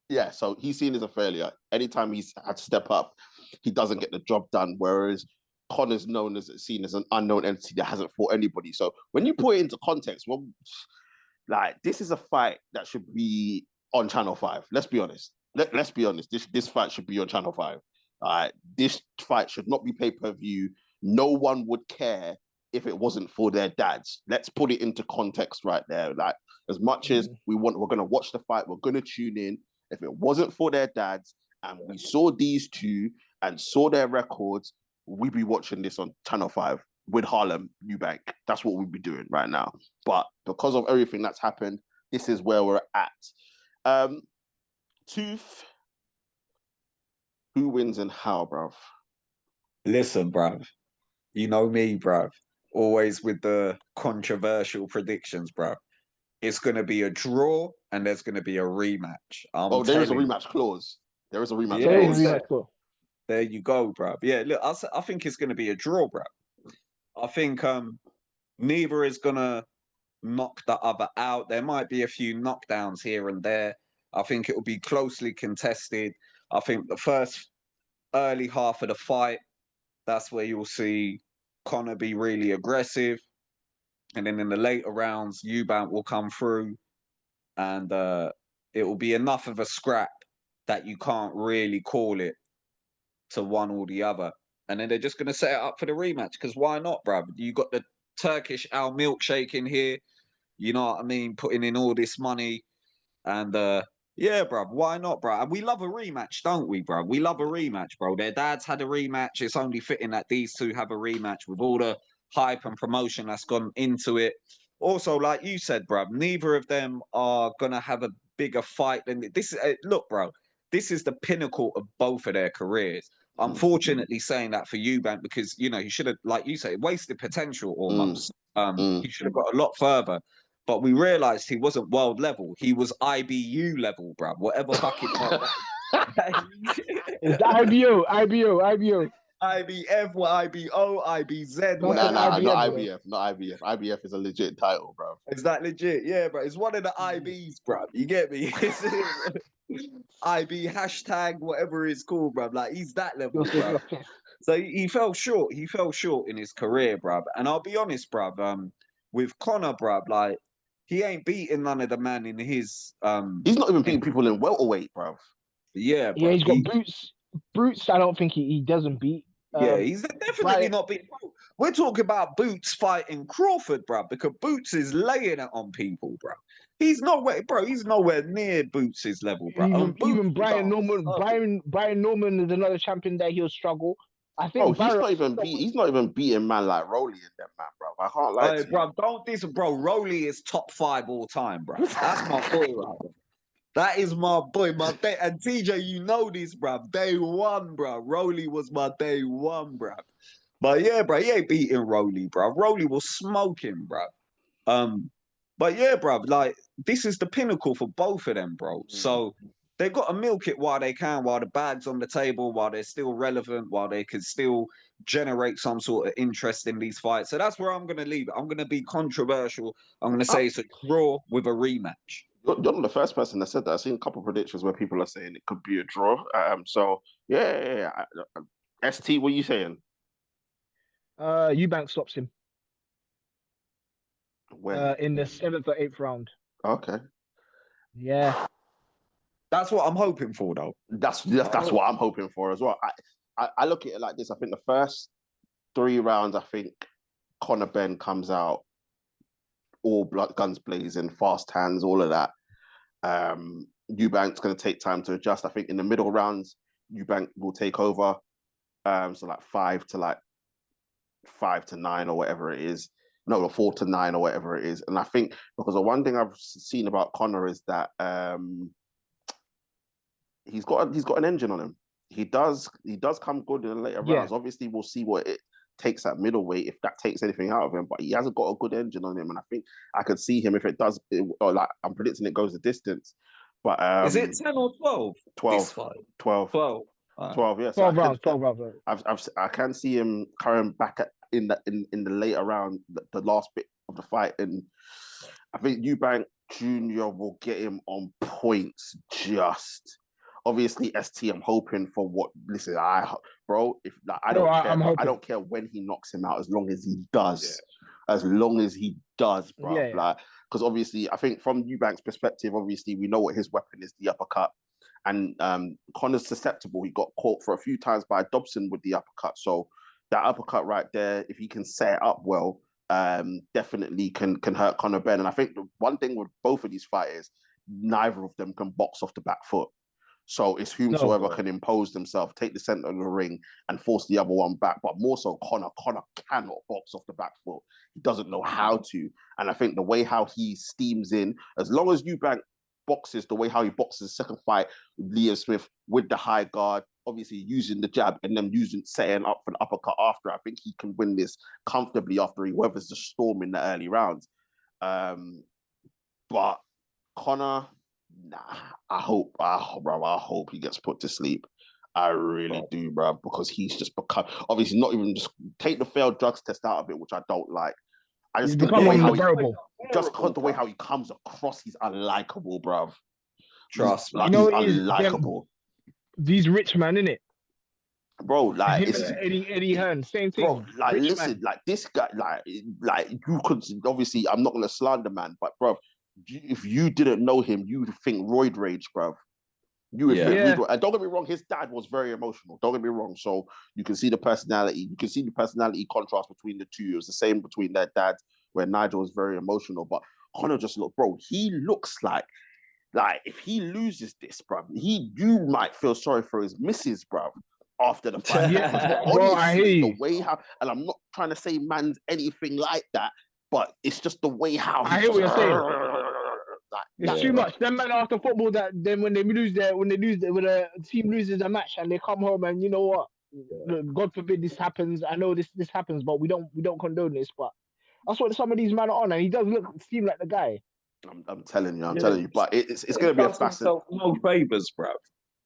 yeah. So he's seen as a failure. Anytime he's had to step up, he doesn't get the job done. Whereas Conor's seen as an unknown entity that hasn't fought anybody. So when you put it into context, well, like this is a fight that should be on Channel 5. Let's be honest. Let's be honest. This fight should be on Channel 5. This fight should not be pay-per-view. No one would care if it wasn't for their dads. Let's put it into context right there. Like, as much as we're going to watch the fight, we're going to tune in. If it wasn't for their dads and we saw these two and saw their records, we'd be watching this on Channel 5 with Harlem Eubank. That's what we'd be doing right now. But because of everything that's happened, this is where we're at. Tooth, who wins and how, bruv? Listen, bruv. You know me, bruv. Always with the controversial predictions, bruv. It's going to be a draw and there's going to be a rematch. There is a rematch clause. There is a rematch clause. There you go, bruv. Yeah, look, I think it's going to be a draw, bruv. I think neither is going to knock the other out. There might be a few knockdowns here and there. I think it will be closely contested. I think the first early half of the fight, that's where you'll see Conor be really aggressive. And then in the later rounds, Eubank will come through and it will be enough of a scrap that you can't really call it to one or the other. And then they're just going to set it up for the rematch because why not, bruv? You got the Turkish Al Milkshake in here, you know what I mean, putting in all this money. And yeah, bruv, why not, bruv? And we love a rematch, don't we, bruv? We love a rematch, bro. Their dads had a rematch. It's only fitting that these two have a rematch with all the hype and promotion that's gone into it. Also, like you said, bruv, neither of them are going to have a bigger fight than this. Look, bro, this is the pinnacle of both of their careers. Unfortunately saying that for Eubank because, you know, he should have, like you say, wasted potential almost. He should have got a lot further. But we realised he wasn't world level. He was IBU level, bruv. Whatever fucking It's the IBO. IBF, what IBO, IBZ, No, Nah, it's not IBF, bro. IBF, not IBF. IBF is a legit title, bro. Is that legit? Yeah, bro. It's one of the IBs, bro. You get me? IB hashtag, whatever it's called, bro. Like, he's that level, bro. So he fell short. He fell short in his career, bro. And I'll be honest, bro. With Conor, bro, like, he ain't beating none of the man in his He's not even beating people in welterweight, bro. Yeah, bro. Yeah, he's got Boots. Brutes, I don't think he doesn't beat. Yeah, he's definitely not beating. We're talking about Boots fighting Crawford, bro, because Boots is laying it on people, bro. He's nowhere, bro. He's nowhere near Boots' level, bro. Even Brian Norman. Brian Norman is another champion that he'll struggle. I think. He's not even beating man like Rowley in them, man, bro. I can't lie to bro, you. don't this, bro. Rowley is top 5 all time, bro. That's my boy, right? That is my boy, and TJ, you know this, bruv. Day one, bro. Rowley was my day one, bruv. But yeah, bro, he ain't beating Rowley, bro. Rowley was smoking, bro. But yeah, bro, like, this is the pinnacle for both of them, bro. So they've got to milk it while they can, while the bag's on the table, while they're still relevant, while they can still generate some sort of interest in these fights. So that's where I'm going to leave it. I'm going to be controversial. I'm going to say it's a draw with a rematch. You're not the first person that said that. I've seen a couple of predictions where people are saying it could be a draw. So yeah. ST, what are you saying? Eubank stops him. When? In the 7th or 8th round. Okay. Yeah. That's what I'm hoping for, though. That's what I'm hoping for as well. I look at it like this. I think the first 3 rounds, I think Conor Benn comes out all blood, guns blazing, fast hands, all of that. Eubank's going to take time to adjust. I think in the middle rounds, Eubank will take over. So like 5 to 9 or whatever it is. No, 4 to 9 or whatever it is. And I think because the one thing I've seen about Conor is that he's got an engine on him. He does come good in the later rounds. Obviously, we'll see what it takes at middleweight, if that takes anything out of him, but he hasn't got a good engine on him, and I think I could see him if it does, or like I'm predicting it goes the distance. But is it 10 or 12? 12. 12, yeah. 12 rounds. I can see him coming back in the later round, the last bit of the fight, and I think Eubank Jr. will get him on points. Just obviously, ST, I'm hoping for what. Listen, I don't care when he knocks him out, as long as he does. Yeah. As long as he does, bro. Yeah. Like, because obviously, I think from Eubank's perspective, obviously we know what his weapon is, the uppercut, and Conor's susceptible. He got caught for a few times by Dobson with the uppercut, so that uppercut right there, if he can set it up well, definitely can hurt Conor Benn. And I think the one thing with both of these fighters, neither of them can box off the back foot. So it's whomsoever can impose themselves, take the center of the ring and force the other one back. But more so, Conor cannot box off the back foot. He doesn't know how to. And I think the way how he steams in, as long as Eubank boxes the way how he boxes the second fight with Liam Smith with the high guard, obviously using the jab and then setting up for the uppercut after, I think he can win this comfortably after he weathers the storm in the early rounds. But Conor, I hope he gets put to sleep. I really do, bro, because he's just become, obviously not even just take the failed drugs test out of it, which I don't like. I just think the way how he comes across, he's unlikable, bro. Trust me. Like, he's unlikable. These rich man, innit? Bro, like it's Eddie Hearn, same thing. Bro, like, rich listen, man. Like this guy, like you could, obviously, I'm not gonna slander man, but bro, if you didn't know him, you'd think roid rage, bro. You would think, and don't get me wrong, his dad was very emotional. Don't get me wrong. So you can see the personality. You can see the personality contrast between the two. It was the same between their dads, where Nigel was very emotional, but Conor just looked, bro. He looks like if he loses this, bro, you might feel sorry for his missus, bro. After the fight, bro, I hear you. The way how, and I'm not trying to say man's anything like that, but it's just the way how I hear what you're saying. It's too much. Them men after football, that then when the team loses a match and they come home and you know what, God forbid this happens. I know this happens, but we don't condone this. But that's what some of these men are on, and he does seem like the guy. I'm telling you, but it's going to be a fascinating. No favors, bro.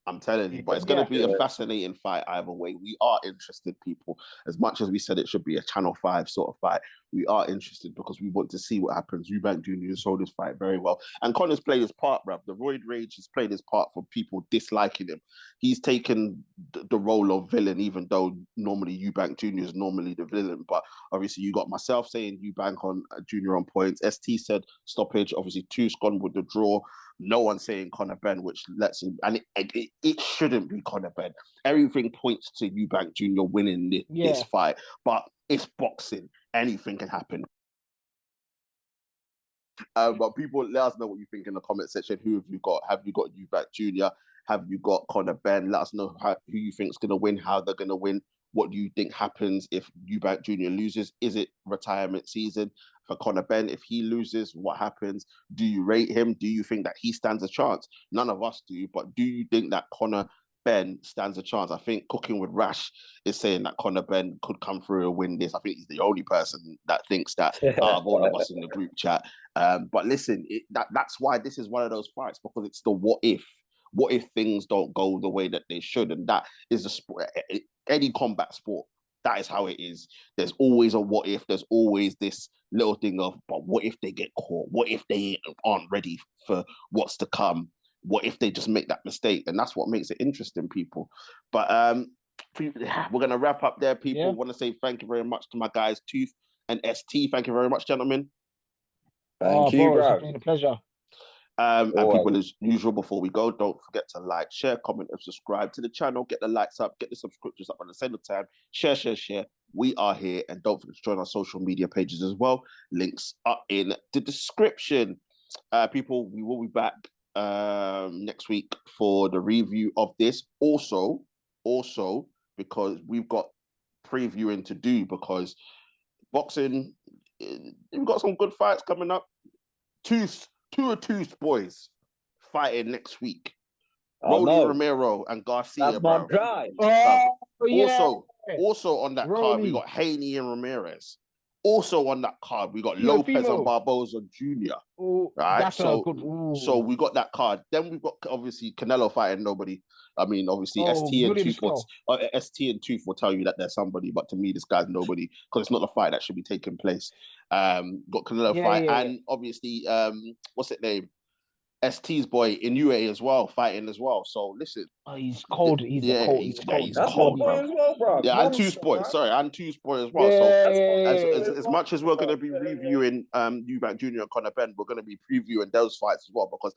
I'm telling you, but it's going to be a fascinating fight either way. We are interested, people. As much as we said it should be a Channel 5 sort of fight, we are interested because we want to see what happens. Eubank Jr. sold his fight very well. And Conor's played his part, bruv. The Roid Rage has played his part for people disliking him. He's taken the role of villain, even though normally Eubank Jr. is normally the villain. But obviously, you got myself saying Eubank on Jr. on points. ST said stoppage. Obviously, Two's gone with the draw. No one saying Conor Benn, which lets him, and it shouldn't be Conor Benn. Everything points to Eubank Jr. winning this fight, but it's boxing. Anything can happen. But people, let us know what you think in the comment section. Who have you got? Have you got Eubank Jr.? Have you got Conor Benn? Let us know who you think is going to win, how they're going to win. What do you think happens if Eubank Jr. loses? Is it retirement season for Conor Benn? If he loses, what happens? Do you rate him? Do you think that he stands a chance? None of us do, but do you think that Conor Benn stands a chance? I think Cooking with Rash is saying that Conor Benn could come through and win this. I think he's the only person that thinks that out of all of us in the group chat. But listen, that's why this is one of those fights, because it's the what if. What if things don't go the way that they should? And that is the sport. Any combat sport, that is how it is. There's always a what if. There's always this little thing of, but what if they get caught? What if they aren't ready for what's to come? What if they just make that mistake? And that's what makes it interesting, people. But we're going to wrap up there, people. I want to say thank you very much to my guys, Tooth and ST. Thank you very much, gentlemen. Thank you, bro. It's been a pleasure. And people, as usual, before we go, don't forget to like, share, comment, and subscribe to the channel. Get the likes up, get the subscriptions up at the same time. Share. We are here, and don't forget to join our social media pages as well. Links are in the description. People, we will be back next week for the review of this. Also, because we've got previewing to do, because boxing, we've got some good fights coming up. Two of Two's boys fighting next week. Rolly Romero and Garcia, bro. Also on that card, we got Haney and Ramirez. Also on that card, we got Lopez and Barboza Jr. Right? So we got that card. Then we've got obviously Canelo fighting nobody. I mean, obviously ST and Tooth will tell you that there's somebody, but to me, this guy's nobody, because it's not the fight that should be taking place. Got Canelo fight, and obviously, what's it name? ST's boy Inoue as well, fighting as well. So listen, he's cold. He's cold, bro. Yeah, and Two's boy. Sorry, and Two's boy as well. So as much as we're going to be reviewing Eubank Jr. and Conor Benn, we're going to be previewing those fights as well, because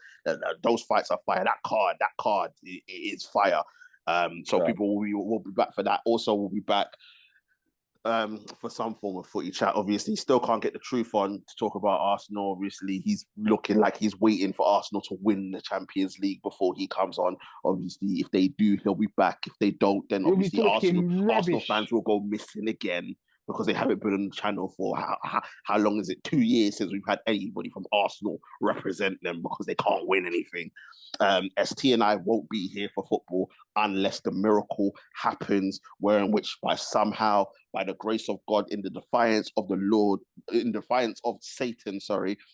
those fights are fire. That card is fire. So people will be back for that. Also, we'll be back for some form of footy chat. Obviously, still can't get the truth on to talk about Arsenal. Obviously, he's looking like he's waiting for Arsenal to win the Champions League before he comes on. Obviously, if they do, he'll be back. If they don't, then obviously Arsenal fans will go missing again, because they haven't been on the channel for how long is it? 2 years since we've had anybody from Arsenal represent them, because they can't win anything. ST and I won't be here for football unless the miracle happens, wherein which by the grace of God, in the defiance of the Lord, in defiance of Satan,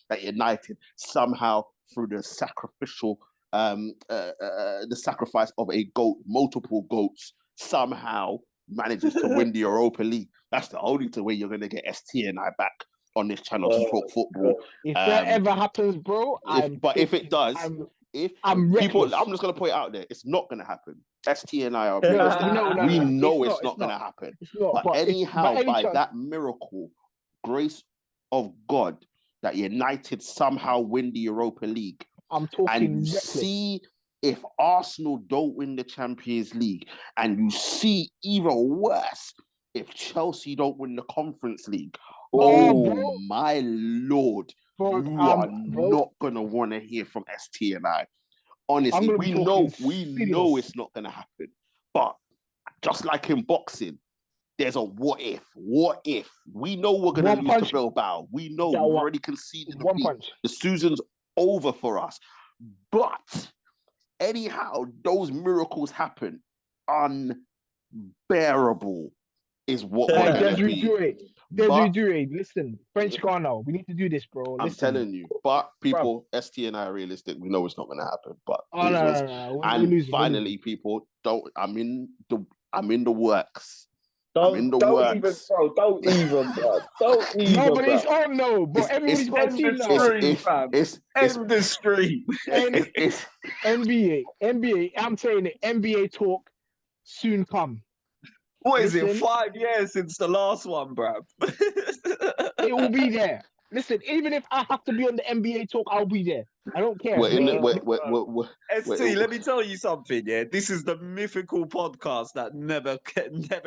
that United somehow through the sacrificial, the sacrifice of a goat, multiple goats, somehow manages to win the Europa League. That's the only way you're going to get ST and I back on this channel to talk football. If that ever happens, bro, if it does, I'm just going to put it out there, it's not going to happen. ST and I are we know it's not going to happen. But anyhow, by that miracle, grace of God, that United somehow win the Europa League. I'm talking and you see, if Arsenal don't win the Champions League, and you see even worse, if Chelsea don't win the Conference League, my Lord, you are not going to want to hear from ST and I. Honestly, we know it's not going to happen. But just like in boxing, there's a what if. What if? We know we're going to lose to Bilbao. We know we've already conceded the Susan's over for us. But anyhow, those miracles happen. Unbearable. is what we're Hey, gonna Des be. Desiree Dure, listen, French Ghana, we need to do this, bro. I'm Listen. telling you, but people, ST and I are realistic. We know it's not gonna happen. But Oh no. We're losing. Finally, people, don't. I'm in the works. Don't even, bro. Don't even, bro. Don't even. No, but bro. it's on, no. But everybody's got a team now. It's the stream. NBA. I'm saying it. NBA talk soon come. What is it? 5 years since the last one, bruv. It will be there. Listen, even if I have to be on the NBA talk, I'll be there. I don't care. ST, let me tell you something, yeah? This is the mythical podcast that never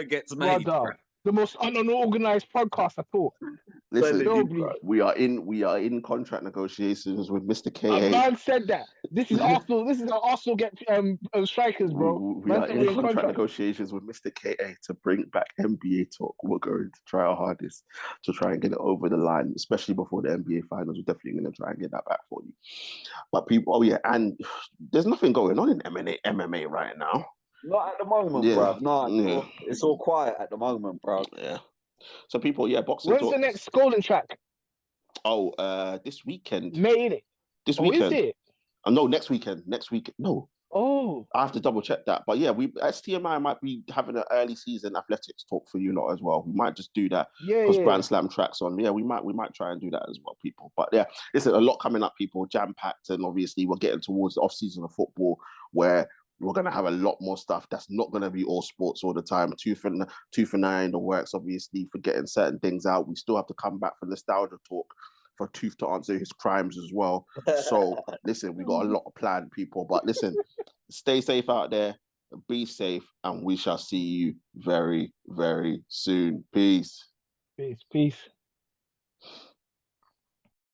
gets made. Brother, the most unorganized podcast I thought. Listen, we are in contract negotiations with Mr. KA. A man said that. This is Arsenal. This is how Arsenal get strikers, bro. We are in contract negotiations with Mr. KA to bring back NBA talk. We're going to try our hardest to try and get it over the line, especially before the NBA finals. We're definitely going to try and get that back for you. But people, and there's nothing going on in MMA right now. Not at the moment, bruv. No, it's all quiet at the moment, bruv. Yeah. So people, boxing. When's the next Golden Track? Oh, this weekend. May, innit? This weekend. Is it? No, next weekend. Next week. No. Oh. I have to double check that. But yeah, STMI might be having an early season athletics talk for you lot as well. We might just do that because Grand Slam tracks on. Yeah, we might try and do that as well, people. But yeah, listen, a lot coming up, people. Jam packed, and obviously we're getting towards the off season of football where we're going to have a lot more stuff that's not going to be all sports all the time. 2 for 9, the works, obviously, for getting certain things out. We still have to come back for nostalgia talk for Tooth to answer his crimes as well. So, listen, we got a lot of planned, people. But listen, stay safe out there, be safe, and we shall see you very, very soon. Peace. Peace.